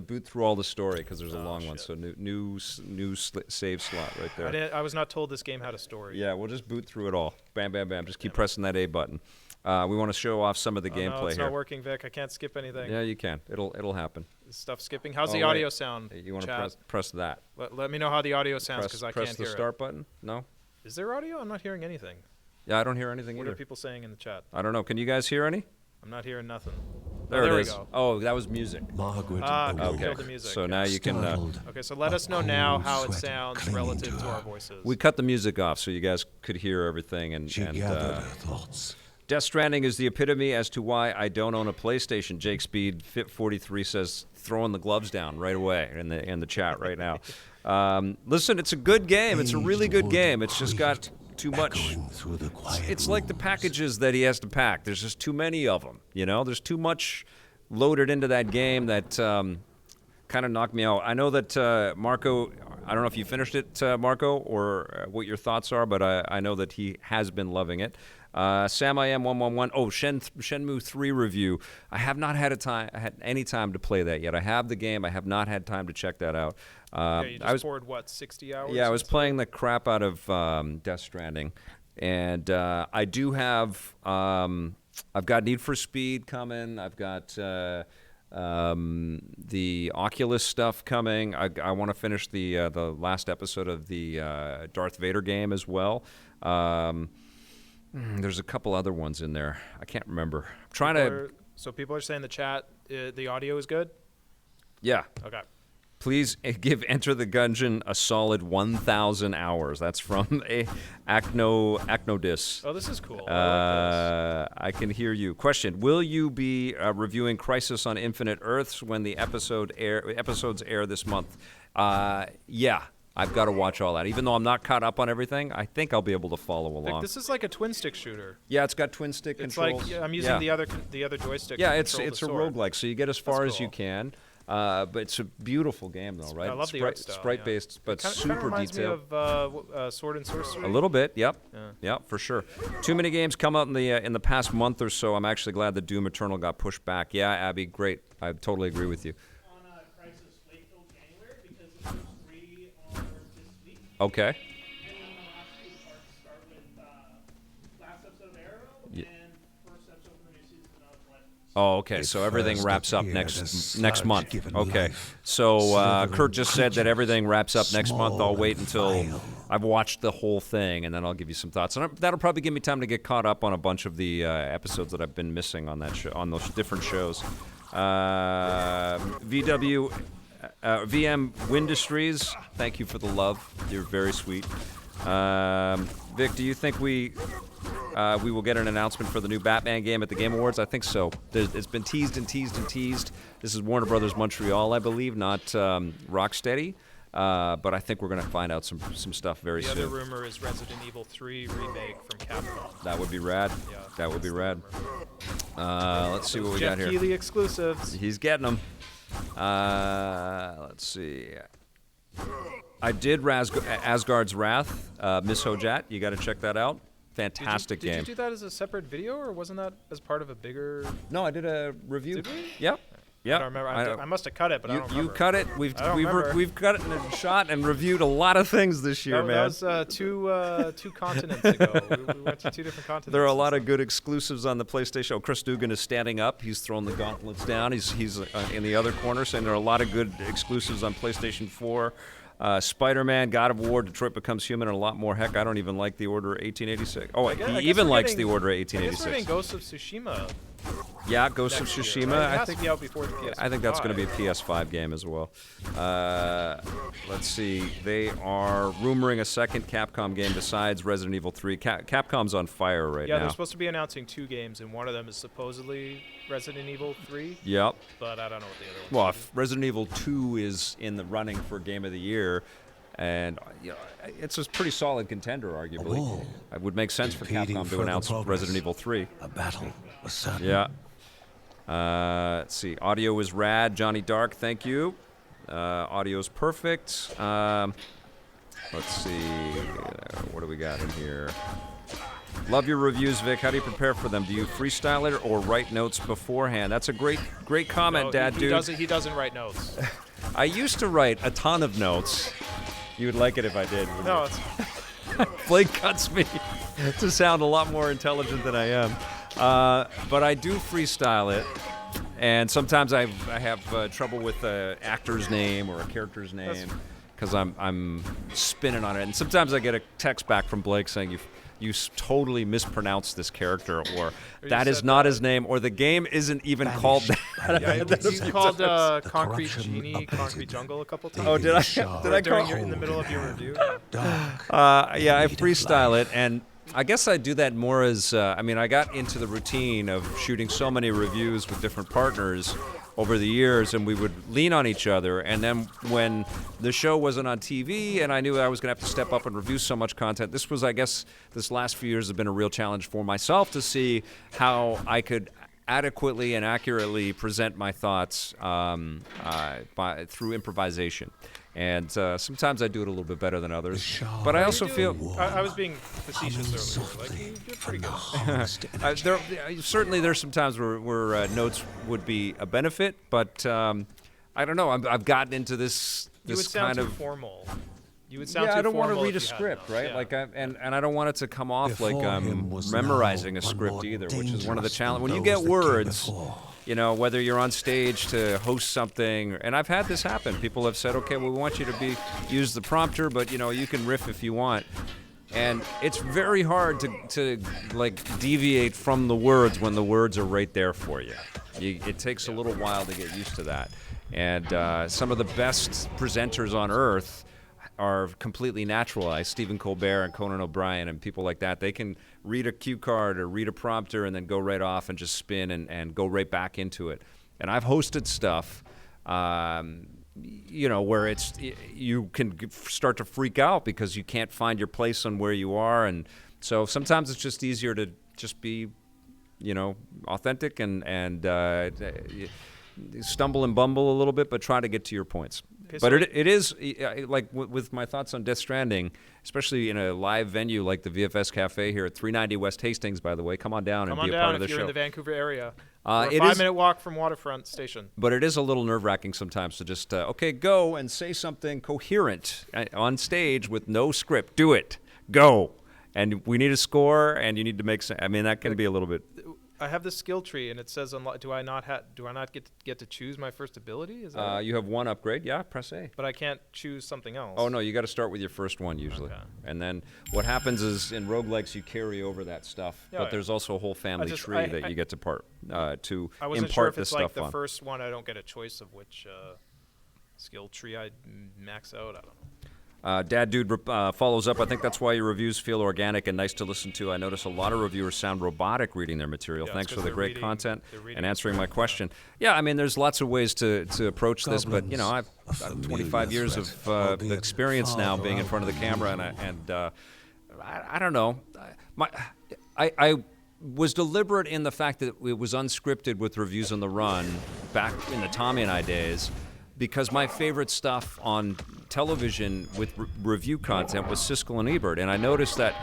A: boot through all the story because there's a long one. So new save slot right there.
D: I was not told this game had a story.
A: Yeah, we'll just boot through it all. Bam, bam, bam. Just keep pressing that A button. We want to show off some of the gameplay
D: no, it's
A: here.
D: not working, Vic. I can't skip anything.
A: Yeah, you can. It'll happen.
D: Is stuff skipping. How's the audio sound?
A: You want to press that.
D: Let me know how the audio sounds because I can't hear it.
A: Press the start button. No.
D: Is there audio? I'm not hearing anything.
A: Yeah, I don't hear anything
D: What
A: either.
D: are people saying in the chat?
A: I don't know. Can you guys hear any?
D: I'm not hearing nothing.
A: There
D: we
A: it is.
D: go.
A: Oh, that was music.
F: Margaret
D: Okay.
A: Okay.
D: The music.
A: So now you can.
D: Okay, so let us know now how it sounds relative to our voices.
A: We cut the music off so you guys could hear everything. And
F: gathered her thoughts.
A: Death Stranding is the epitome as to why I don't own a PlayStation. Jake Speed Fit 43 says throwing the gloves down right away in the chat right now. Listen, it's a good game. It's a really good game. It's just got too much. It's like the packages that he has to pack. There's just too many of them. There's too much loaded into that game that kind of knocked me out. I know that Marco. I don't know if you finished it, Marco, or what your thoughts are, but I know that he has been loving it. Sam I am 111. Oh, Shenmue 3 review. I have not had any time to play that yet. I have the game. I have not had time to check that out.
D: You just poured, 60 hours?
A: Yeah, I was playing the crap out of Death Stranding. And I do have, I've got Need for Speed coming. I've got the Oculus stuff coming. I want to finish the last episode of the Darth Vader game as well. There's a couple other ones in there. I can't remember. I'm trying to.
D: So people are saying in the chat the audio is good?
A: Yeah.
D: Okay.
A: Please give Enter the Gungeon a solid 1,000 hours. That's from Acnodis.
D: Oh, this is cool. I like this.
A: I can hear you. Question: will you be reviewing Crisis on Infinite Earths when the episodes air this month? Yeah. I've got to watch all that. Even though I'm not caught up on everything, I think I'll be able to follow along.
D: This is like a twin stick shooter.
A: Yeah, it's got twin stick controls.
D: It's like I'm using the other joystick.
A: Yeah,
D: to
A: it's a roguelike, so you get as far as you can. But it's a beautiful game, though, right?
D: I love the art style.
A: Sprite-based, but super
D: reminds
A: detailed.
D: Me of Sword and Sorcery.
A: A little bit, yep. Yeah, for sure. Too many games come out in the past month or so. I'm actually glad that Doom Eternal got pushed back. Yeah, Abby, great. I totally agree with you. Okay. Oh, okay. So everything wraps up next month. Okay. So Kurt just said that everything wraps up next month. I'll wait until I've watched the whole thing, and then I'll give you some thoughts. And that'll probably give me time to get caught up on a bunch of the episodes that I've been missing on that on those different shows. VM Windustries, thank you for the love. You're very sweet. Vic, do you think we will get an announcement for the new Batman game at the Game Awards? I think so. It's been teased and teased and teased. This is Warner Brothers Montreal, I believe, not Rocksteady. But I think we're going to find out some stuff very
D: The
A: soon.
D: other rumor is Resident Evil 3 remake from Capcom.
A: That would be rad.
D: Yeah,
A: That would be rad. Let's see what we
D: Jeff
A: got here.
D: Keighley exclusives.
A: He's getting them. Let's see. I did Asgard's Wrath, Miss Hojat. You got to check that out. Fantastic game.
D: Did you do that as a separate video, or wasn't that as part of a bigger?
A: No, I did a review.
D: Did we?
A: Yep. Yep.
D: I don't remember. I must have cut it, but I don't remember.
A: You cut it. We've cut it and shot and reviewed a lot of things this year, man.
D: That was two continents ago. We went to 2 different continents.
A: There are a lot of good exclusives on the PlayStation. Oh, Chris Dugan is standing up. He's throwing the gauntlets down. He's in the other corner, saying there are a lot of good exclusives on PlayStation 4. Spider-Man, God of War, Detroit Becomes Human, and a lot more. Heck, I don't even like The Order 1886. Oh, he even likes The Order 1886.
D: I guess we're getting Ghost of Tsushima.
A: Yeah, Ghost of Tsushima.
D: Right? It has to be out before the PS5.
A: I think that's going to be a PS5 game as well. Let's see. They are rumoring a second Capcom game besides Resident Evil 3. Capcom's on fire right now.
D: Yeah, they're supposed to be announcing 2 games, and one of them is supposedly Resident Evil 3.
A: Yep.
D: But I don't know what the other one is.
A: Well, if Resident Evil 2 is in the running for Game of the Year, and it's a pretty solid contender, arguably. It would make sense for Capcom to announce Resident Evil 3.
F: A battle was certain.
A: Yeah. Let's see. Audio is rad. Johnny Dark, thank you. Audio's perfect. Let's see. What do we got in here? Love your reviews, Vic. How do you prepare for them? Do you freestyle it or write notes beforehand? That's a great comment,
D: No,
A: Dad, dude.
D: He doesn't write notes.
A: I used to write a ton of notes. You would like it if I did.
D: No, it's
A: Blake cuts me to sound a lot more intelligent than I am. But I do freestyle it, and sometimes I have trouble with an actor's name or a character's name because I'm spinning on it. And sometimes I get a text back from Blake saying you totally mispronounced this character, or that is not his name, or the game isn't even called that.
D: Yeah, you called Concrete Genie, Concrete Jungle a couple times.
A: Oh, did I call
D: in the middle of your review?
A: Yeah, I freestyle it, and I guess I do that more as, I got into the routine of shooting so many reviews with different partners over the years, and we would lean on each other, and then when the show wasn't on TV and I knew I was going to have to step up and review so much content, this last few years have been a real challenge for myself to see how I could adequately and accurately present my thoughts through improvisation. And sometimes I do it a little bit better than others. But I also feel...
D: I was being facetious earlier. Like, you're pretty good.
A: Certainly there's some times where notes would be a benefit, but I don't know. I've gotten into this
D: You would sound
A: kind
D: too
A: of...
D: formal. You would sound
A: Yeah,
D: too
A: I don't want to
D: formal
A: read a
D: if you had
A: script,
D: notes,
A: right?
D: yeah.
A: Like, and I don't want it to come off
F: Before
A: like I'm
F: him was
A: memorizing
F: now
A: a script
F: one
A: either,
F: more
A: which is one of the
F: dangerous
A: challenges. When
F: than
A: you get
F: those that came
A: words,
F: before.
A: whether you're on stage to host something, and I've had this happen. People have said, okay, well, we want you to use the prompter, but, you can riff if you want. And it's very hard to deviate from the words when the words are right there for you. It takes a little while to get used to that. And some of the best presenters on earth are completely naturalized. Stephen Colbert and Conan O'Brien and people like that. They can read a cue card or read a prompter and then go right off and just spin and go right back into it. And I've hosted stuff, where you can start to freak out because you can't find your place on where you are. And so sometimes it's just easier to just be, authentic and stumble and bumble a little bit, but try to get to your points.
D: Okay,
A: But
D: so
A: it is, like with my thoughts on Death Stranding, especially in a live venue like the VFS Cafe here at 390 West Hastings, by the way. Come on down and be a part of the
D: if you're
A: show.
D: in the Vancouver area.
A: It
D: We're
A: is-
D: a 5-minute walk from Waterfront Station.
A: But it is a little nerve-wracking sometimes to just, go and say something coherent on stage with no script. Do it. Go. And we need a score, and you need to make sense. That can be a little bit...
D: I have the skill tree, and it says, do I not get to choose my first ability? Is that right?
A: You have one upgrade. Yeah, press A.
D: But I can't choose something else.
A: Oh, no, you got to start with your first one usually.
D: Okay.
A: And then what happens is in roguelikes you carry over that stuff,
D: Yeah,
A: but
D: yeah.
A: there's also a whole family tree that you get to
D: I wasn't
A: impart
D: sure if
A: this
D: it's like
A: stuff
D: the
A: on.
D: first one I don't get a choice of which skill tree I max out. I don't know.
A: Dad Dude follows up. I think that's why your reviews feel organic and nice to listen to. I notice a lot of reviewers sound robotic reading their material.
D: Yeah,
A: Thanks for the great content and
D: reading
A: answering my question. Yeah, I mean, there's lots of ways to approach this, but I've got 25 years of experience now being in front of the camera, and I don't know. I was deliberate in the fact that it was unscripted with reviews on the run back in the Tommy and I days, because my favorite stuff on television with review content was Siskel and Ebert, and I noticed that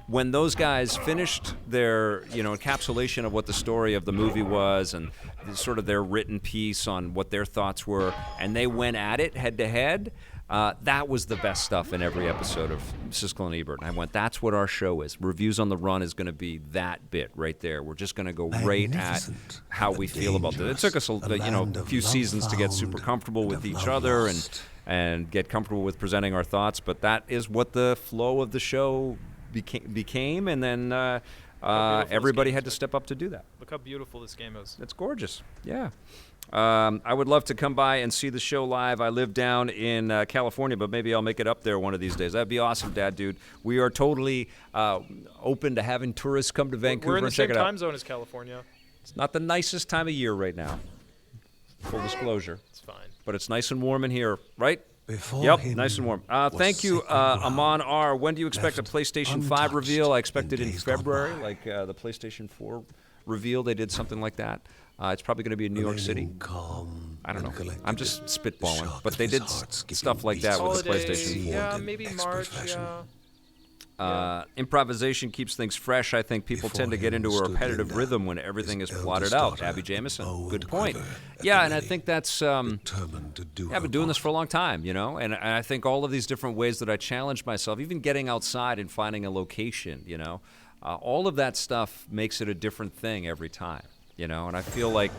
A: when those guys finished their encapsulation of what the story of the movie was and sort of their written piece on what their thoughts were, and they went at it head to head, that was the best stuff in every episode of Siskel and Ebert. And I went, that's what our show is. Reviews on the Run is going to be that bit right there. We're just going to go right at how we feel about it. It took us a few seasons to get super comfortable with each other and get comfortable with presenting our thoughts, but that is what the flow of the show became, and then everybody had to step up to do that.
D: Look how beautiful this game is.
A: It's gorgeous. Yeah. I would love to come by and see the show live. I live down in California, but maybe I'll make it up there one of these days. That'd be awesome, Dad Dude. We are totally open to having tourists come to Vancouver
D: We're in the
A: and check
D: same
A: it out.
D: time zone as California.
A: It's not the nicest time of year right now. Full disclosure.
D: It's fine.
A: But it's nice and warm in here, right?
F: Before
A: Yep,
F: him
A: nice and warm.
F: was
A: Thank you,
F: sacred ground,
A: Amon R. When do you expect a
F: left
A: PlayStation 5 reveal? I expect it in
F: days gone
A: February,
F: by.
A: like the PlayStation 4 reveal. They did something like that. It's probably going to be in New York City.
F: remaining calm
A: I don't
F: and
A: know.
F: collected,
A: I'm just
F: the
A: spitballing.
F: shock
A: But
F: of
A: they
F: his
A: did
F: heart skipping
A: stuff like that with the
D: Holiday,
A: PlayStation 4.
D: yeah,
F: in
D: maybe
F: expert
D: March,
F: fashion.
A: Improvisation keeps things fresh. I think people tend to get into a
F: Before him
A: repetitive
F: stood
A: rhythm
F: Linda,
A: when everything is
F: his
A: plotted
F: eldest
A: out. Abby
F: daughter,
A: Jameson.
F: bow
A: Good
F: and
A: point.
F: quiver at
A: Yeah,
F: the
A: and I
F: ready,
A: think that's...
F: determined to do
A: I've been
F: her
A: doing this
F: part.
A: for a long time, and I think all of these different ways that I challenge myself, even getting outside and finding a location, all of that stuff makes it a different thing every time, and I feel like,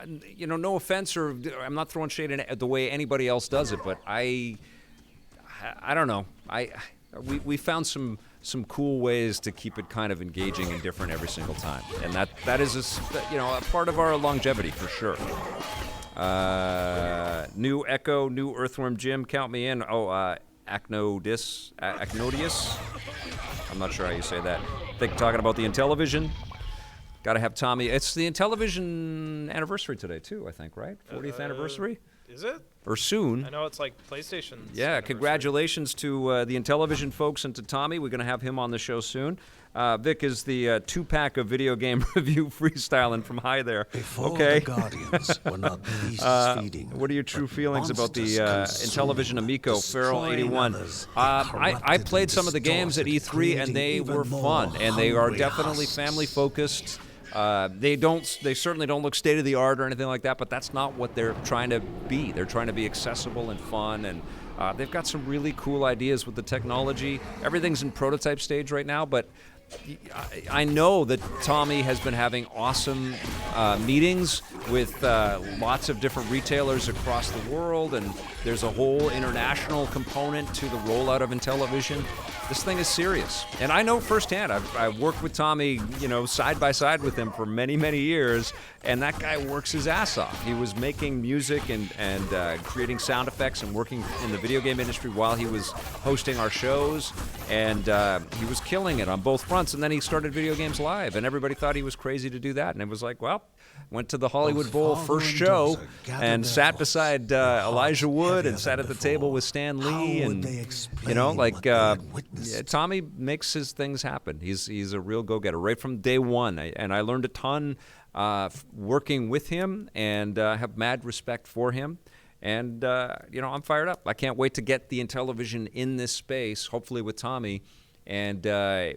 A: no offense, or I'm not throwing shade at the way anybody else does it, but I don't know. We found some cool ways to keep it kind of engaging and different every single time, and that is a part of our longevity for sure. New Echo, new Earthworm Jim, count me in. Acnodius. I'm not sure how you say that. Think talking about the Intellivision. Got to have Tommy. It's the Intellivision anniversary today too, I think, right? 40th anniversary
D: Is it?
A: or soon.
D: I know it's like PlayStation's
A: Yeah,
D: anniversary.
A: congratulations to the Intellivision folks and to Tommy. We're going to have him on the show soon. Vic is the two-pack of video game review freestyling from Hi There.
F: Before
A: Okay.
F: the Guardians were not beasts feeding,
A: What are your true
F: but
A: feelings about the
F: monsters
A: Intellivision
F: consuming,
A: Amico, Feral
F: destroying
A: 81?
F: others,
A: I
F: corrupted
A: played
F: and
A: some of the games at
F: distorted,
A: E3, and they
F: creating
A: were
F: even
A: fun,
F: more
A: and they are
F: hungry
A: definitely
F: husks.
A: family-focused. They certainly don't look state-of-the-art or anything like that, but that's not what they're trying to be. They're trying to be accessible and fun, and they've got some really cool ideas with the technology. Everything's in prototype stage right now, but I know that Tommy has been having awesome meetings with lots of different retailers across the world, and there's a whole international component to the rollout of Intellivision. This thing is serious, and I know firsthand. I've worked with Tommy, side by side with him for many, many years, and that guy works his ass off. He was making music and creating sound effects and working in the video game industry while he was hosting our shows, and he was killing it on both fronts. And then he started Video Games Live, and everybody thought he was crazy to do that, and it was like, well, went to the Hollywood Bowl
F: father
A: first
F: and
A: show
F: daughter gathered
A: and
F: their
A: sat
F: thoughts,
A: beside
F: their
A: Elijah
F: hearts
A: Wood
F: heavier
A: and sat
F: than
A: at the
F: before.
A: table with Stan
F: How
A: Lee,
F: would
A: and
F: they explain what they had witnessed?
A: Tommy makes his things happen. He's a real go-getter right from day one, and I learned a ton working with him, and have mad respect for him. And I'm fired up. I can't wait to get the Intellivision in this space, hopefully with Tommy, and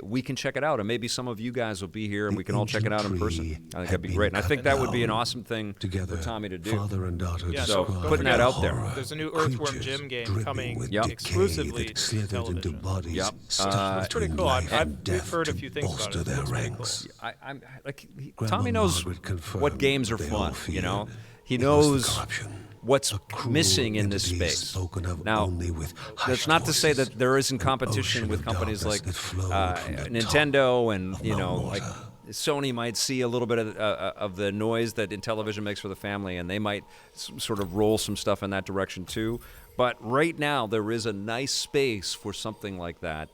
A: we can check it out. And maybe some of you guys will be here, and we can all check it out in person. I think that'd be great. And I think that would be an awesome thing
F: Together,
A: for Tommy to do.
F: father and daughter
D: Yeah,
A: So,
D: don't
A: putting that
D: forget,
A: out there.
D: There's a new Earthworm
F: creatures
D: Jim game
F: dripping
D: coming
F: with
A: Yep.
F: decay
D: exclusively
F: that
D: to
F: slithered into
D: television.
F: bodies
A: Yep.
F: stuffed
D: It's pretty
F: in
D: cool.
F: life
D: I've
F: and
D: we've
F: death
D: heard a
F: to
D: few things about
F: bolster
D: it.
F: their
D: It's pretty cool.
F: ranks.
A: I'm like
F: Grandma
A: Tommy knows
F: Margaret confirmed
A: what games are
F: they
A: fun.
F: all feared.
A: He
F: It was the
A: knows
F: corruption,
A: what's
F: a cruel
A: missing in this
F: entity
A: space.
F: spoken of
A: Now,
F: only with
A: that's
F: hushed
A: not to say
F: voices,
A: that there isn't
F: an
A: competition
F: ocean
A: with
F: of
A: companies
F: darkness
A: like
F: that flowed from the
A: Nintendo,
F: top
A: and
F: of
A: like
F: Morta.
A: Sony might see a little bit of the noise that Intellivision makes for the family, and they might sort of roll some stuff in that direction too. But right now, there is a nice space for something like that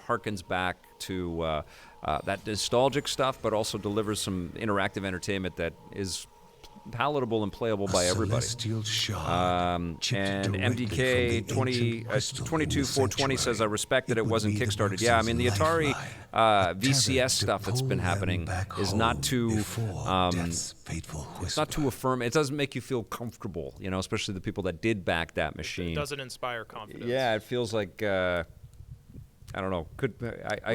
A: harkens back to that nostalgic stuff, but also delivers some interactive entertainment that is palatable and playable by everybody.
F: Celestial shard,
A: And
F: chipped directly
A: MDK
F: from the
A: 22420 says, I respect that it wasn't
F: would be the
A: kickstarted. Yeah, I mean, the Atari
F: lifeline,
A: VCS
F: tethered
A: stuff
F: to
A: that's been
F: pull them
A: happening
F: back
A: is
F: home
A: not too
F: before death's fateful
A: it's not too affirm. It doesn't make you feel comfortable, especially the people that did back that machine.
D: It doesn't inspire confidence.
A: Yeah, it feels like I don't know.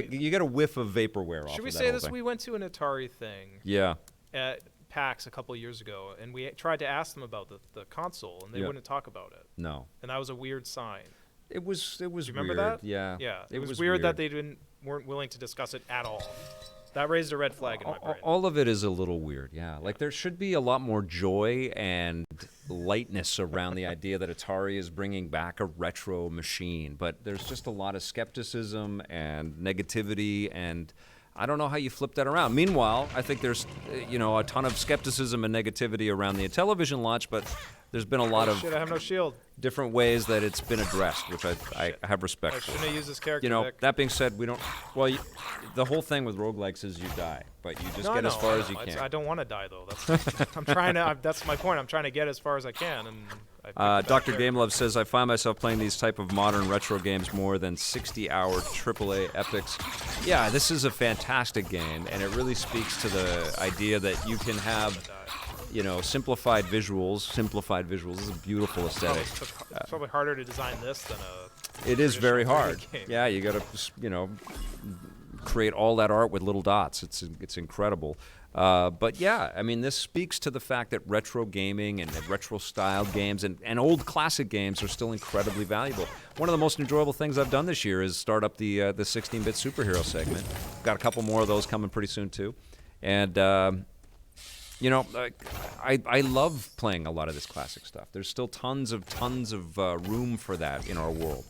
A: You get a whiff of vaporware off.
D: Should we
A: of that
D: say
A: whole
D: this?
A: thing.
D: We went to an Atari thing
A: Yeah.
D: at PAX a couple years ago, and we tried to ask them about the console, and they
A: Yeah.
D: wouldn't talk about it.
A: No.
D: And that was a weird sign.
A: It was.
D: Do you remember
A: weird.
D: that?
A: Yeah.
D: Yeah.
A: It
D: was weird that they weren't willing to discuss it at all. That raised a red flag in my brain.
A: All of it is a little weird, yeah. Like there should be a lot more joy and lightness around the idea that Atari is bringing back a retro machine, but there's just a lot of skepticism and negativity, and I don't know how you flip that around. Meanwhile, I think there's a ton of skepticism and negativity around the television launch, but there's been a lot of
D: Shit, I have no shield.
A: different ways that it's been addressed, which I have respect
D: I
A: for.
D: shouldn't have used this character. Vic.
A: That being said, we don't. Well, the whole thing with roguelikes is you die, but you just get as far as you can.
D: I don't want to die though. I'm trying to. That's my point. I'm trying to get as far as I can. And
A: Dr. Gamelove says, I find myself playing these type of modern retro games more than 60-hour AAA epics. Yeah, this is a fantastic game, and it really speaks to the idea that you can have, simplified visuals. Simplified visuals is a beautiful aesthetic.
D: It's probably harder to design this than a.
A: It is very
D: traditional
A: hard.
D: 3D game.
A: Yeah, you got to, create all that art with little dots. It's incredible. But yeah, I mean, this speaks to the fact that retro gaming and retro style games and old classic games are still incredibly valuable. One of the most enjoyable things I've done this year is start up the 16-bit superhero segment. Got a couple more of those coming pretty soon too, and I love playing a lot of this classic stuff. There's still tons of room for that in our world.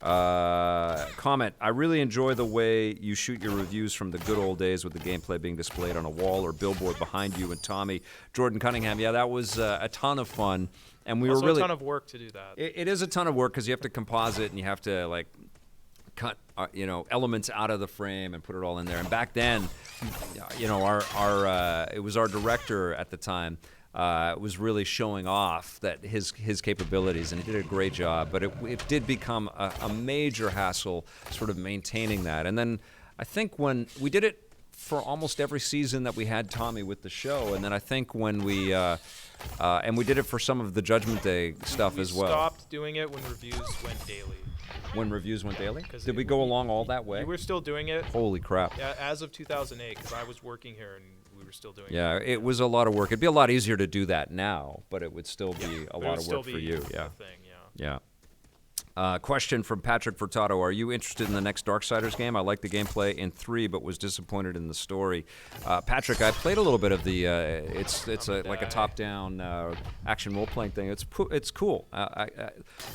A: Comment, I really enjoy the way you shoot your reviews from the good old days with the gameplay being displayed on a wall or billboard behind you and Tommy. Jordan Cunningham, yeah, that was a ton of fun. And we
D: Also
A: were really
D: a ton of work to do that.
A: It is a ton of work because you have to composite and you have to cut elements out of the frame and put it all in there. And back then, it was our director at the time. Was really showing off that his capabilities, and he did a great job. But it did become a major hassle, sort of maintaining that. And then I think when we did it for almost every season that we had Tommy with the show, and then I think when we did it for some of the Judgment Day stuff as well.
D: We stopped doing it when reviews went daily.
A: When reviews went daily? Did we go along all that way?
D: We were still doing it.
A: Holy crap!
D: Yeah, as of 2008, because I was working here and we were still doing it.
A: Yeah, it was a lot of work. It'd be a lot easier to do that now, but it would still be a lot of work for you. Yeah. Yeah. Question from Patrick Furtado. Are you interested in the next Darksiders game? I like the gameplay in 3, but was disappointed in the story. Patrick, I played a little bit of the. It's like a top-down action role-playing thing. It's cool.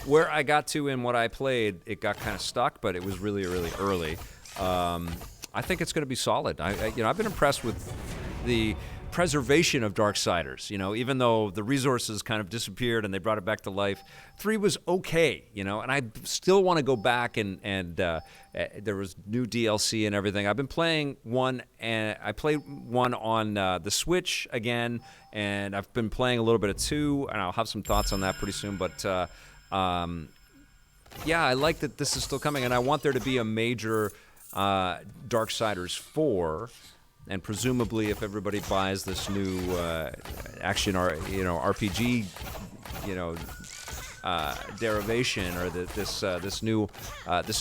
A: Where I got to in what I played, it got kind of stuck, but it was really, really early. I think it's going to be solid. I've been impressed with the preservation of Darksiders, even though the resources kind of disappeared and they brought it back to life. 3 was okay, and I still want to go back and there was new DLC and everything. I've been playing 1, and I played 1 on the Switch again, and I've been playing a little bit of 2, and I'll have some thoughts on that pretty soon. But yeah, I like that this is still coming, and I want there to be a major Darksiders 4. And presumably, if everybody buys this new action, RPG, derivation, or this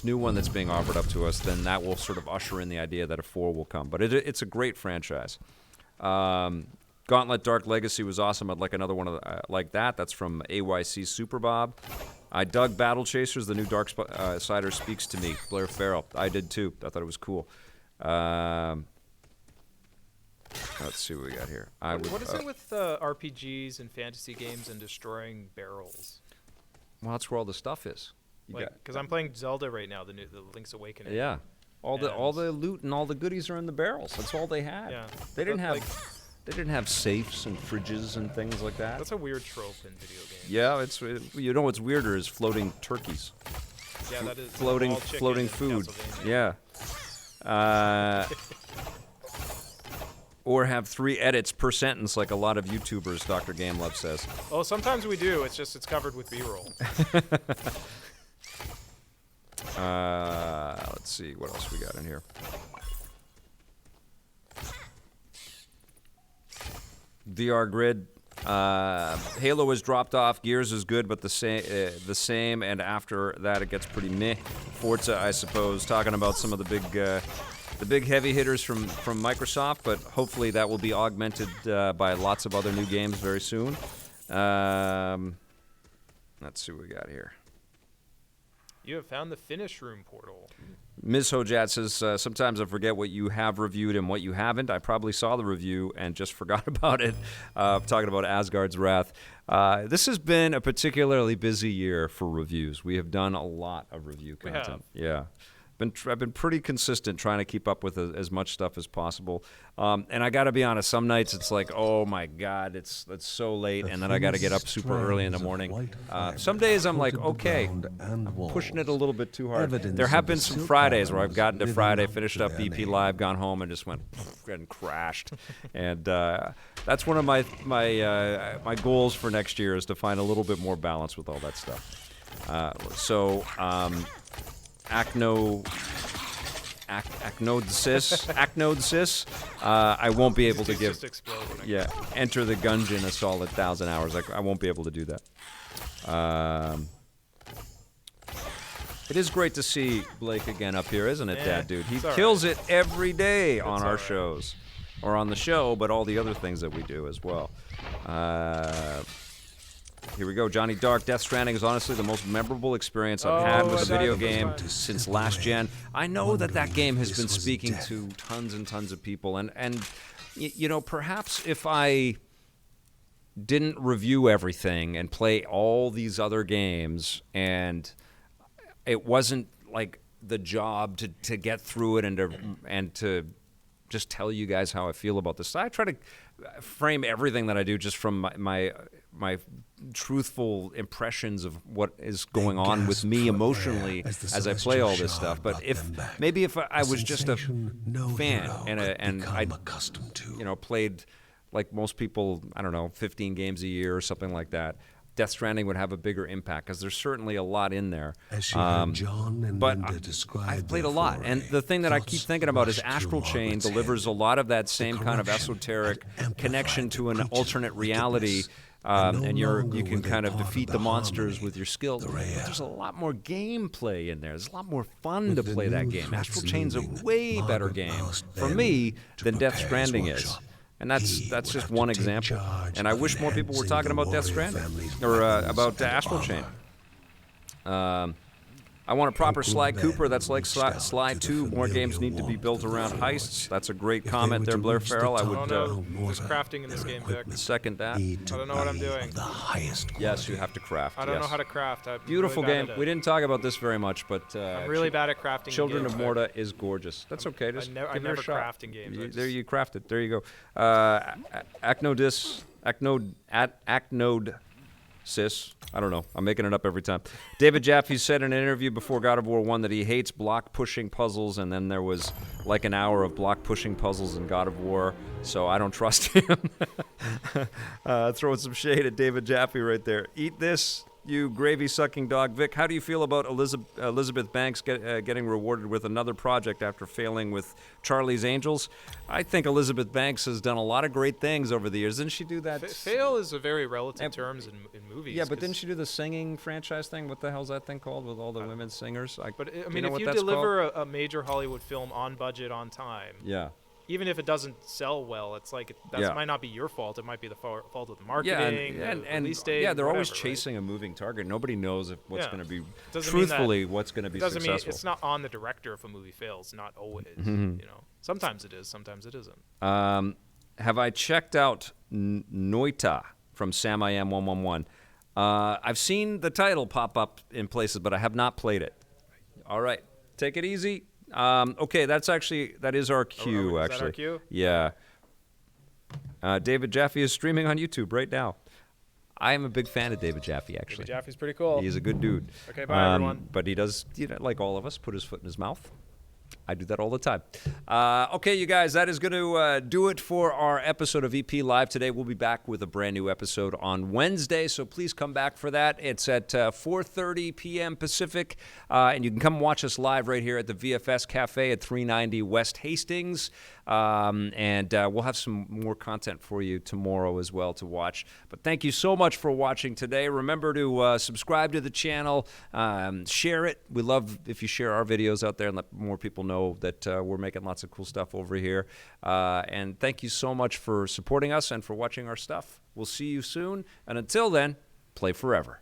A: new one that's being offered up to us, then that will sort of usher in the idea that a 4 will come. But it's a great franchise. Gauntlet Dark Legacy was awesome. I'd like another one like that. That's from AYC Super Bob. I dug Battle Chasers. The new Darksiders speaks to me. Blair Farrell. I did too. I thought it was cool. Let's see what we got here.
D: What is it with RPGs and fantasy games and destroying barrels?
A: Well, that's where all the stuff is.
D: Because I'm playing Zelda right now, the Link's Awakening.
A: Yeah, all the loot and all the goodies are in the barrels. That's all they had.
D: Yeah.
A: They didn't have. They didn't have safes and fridges and things like that.
D: That's a weird trope in video games.
A: Yeah, it's you know what's weirder is floating turkeys.
D: Yeah, that is
A: Floating food. Yeah. Or have 3 edits per sentence like a lot of YouTubers, Dr. Gamelove says.
D: Oh, sometimes we do. It's just it's covered with B-roll.
A: Let's see what else we got in here. VR Grid. Halo has dropped off. Gears is good, but the same. And after that, it gets pretty meh. Forza, I suppose, talking about some of the big heavy hitters from Microsoft, but hopefully that will be augmented by lots of other new games very soon. Let's see what we got here.
D: You have found the Finish Room portal.
A: Ms. Hojat says, sometimes I forget what you have reviewed and what you haven't. I probably saw the review and just forgot about it. Talking about Asgard's Wrath. This has been a particularly busy year for reviews. We have done a lot of review content. Yeah. I've been pretty consistent trying to keep up with as much stuff as possible. And I got to be honest, some nights it's like, oh my God, it's so late, and then I got to get up super early in the morning. Some days I'm like, okay, I'm pushing it a little bit too hard. There have been some Fridays where I've gotten to Friday, finished up EP Live, gone home, and just went and crashed. And that's one of my goals for next year is to find a little bit more balance with all that stuff. Acnodsis. I won't be able to give. Yeah, Enter the Gungeon a solid 1,000 hours. I won't be able to do that. It is great to see Blake again up here, isn't it, Dad, dude? He kills it every day on our shows, or on the show, but all the other things that we do as well. Here we go, Johnny Dark. Death Stranding is honestly the most memorable experience I've had with a video game since last gen. I know that game has been speaking to tons and tons of people, and you know, perhaps if I didn't review everything and play all these other games, and it wasn't like the job to get through it and to just tell you guys how I feel about this. I try to frame everything that I do just from my truthful impressions of what is going on with me emotionally as I play all this stuff. But if I was just a fan and I played like most people, I don't know, 15 games a year or something like that, Death Stranding would have a bigger impact because there's certainly a lot in there. But I've played a lot, and the thing that I keep thinking about is Astral Chain delivers a lot of that same kind of esoteric connection to an alternate reality, and you can kind of defeat the monsters with your skills. But there's a lot more gameplay in there. There's a lot more fun to play that game. Astral Chain's a way better game for me than Death Stranding is. And that's just one example. And I wish more people were talking about Death Stranding or about Astral Chain. I want a proper Sly Cooper that's like Sly 2. More games need to be built around heists. That's a great comment there, Blair Farrell. I would
D: there's crafting in this game, Vic.
A: Second that.
D: I don't know what I'm doing.
A: Yes, you have to craft.
D: I don't know how to craft.
A: Beautiful game. We didn't talk about this very much, but
D: I'm really bad at crafting.
A: Children of Morta is gorgeous. That's okay. Just give it a shot.
D: Craft in games.
A: There you craft it. There you go. Acnodsis. I don't know. I'm making it up every time. David Jaffe said in an interview before God of War 1 that he hates block-pushing puzzles, and then there was like an hour of block-pushing puzzles in God of War, so I don't trust him. Throwing some shade at David Jaffe right there. Eat this, you gravy-sucking dog. Vic, how do you feel about Elizabeth Banks getting rewarded with another project after failing with Charlie's Angels? I think Elizabeth Banks has done a lot of great things over the years. Didn't she do that?
D: Fail is a very relative terms in movies.
A: Yeah, but didn't she do the singing franchise thing? What the hell's that thing called with all the women singers?
D: But I mean, if you deliver a major Hollywood film on budget, on time,
A: yeah.
D: Even if it doesn't sell well, it's like that might not be your fault. It might be the fault of the marketing, and release date.
A: Yeah, they're always
D: whatever,
A: chasing a moving target. Nobody knows what's going to be. What's going to be
D: doesn't
A: successful.
D: Mean it's not on the director if a movie fails. Not always. You know, sometimes it is. Sometimes it isn't.
A: Have I checked out Noita from Sam I Am 111? I've seen the title pop up in places, but I have not played it. All right, take it easy. Okay, that is our cue, actually.
D: Is that our cue?
A: Yeah. David Jaffe is streaming on YouTube right now. I am a big fan of David Jaffe, actually.
D: David Jaffe's pretty cool.
A: He's a good dude.
D: Okay, bye, everyone.
A: But he does, like all of us, put his foot in his mouth. I do that all the time. Okay, you guys, that is going to do it for our episode of EP Live today. We'll be back with a brand new episode on Wednesday, so please come back for that. It's at 4:30 p.m. Pacific, and you can come watch us live right here at the VFS Cafe at 390 West Hastings. And we'll have some more content for you tomorrow as well to watch. But thank you so much for watching today. Remember to subscribe to the channel, share it. We love if you share our videos out there and let more people know that we're making lots of cool stuff over here. And thank you so much for supporting us and for watching our stuff. We'll see you soon. And until then, play forever.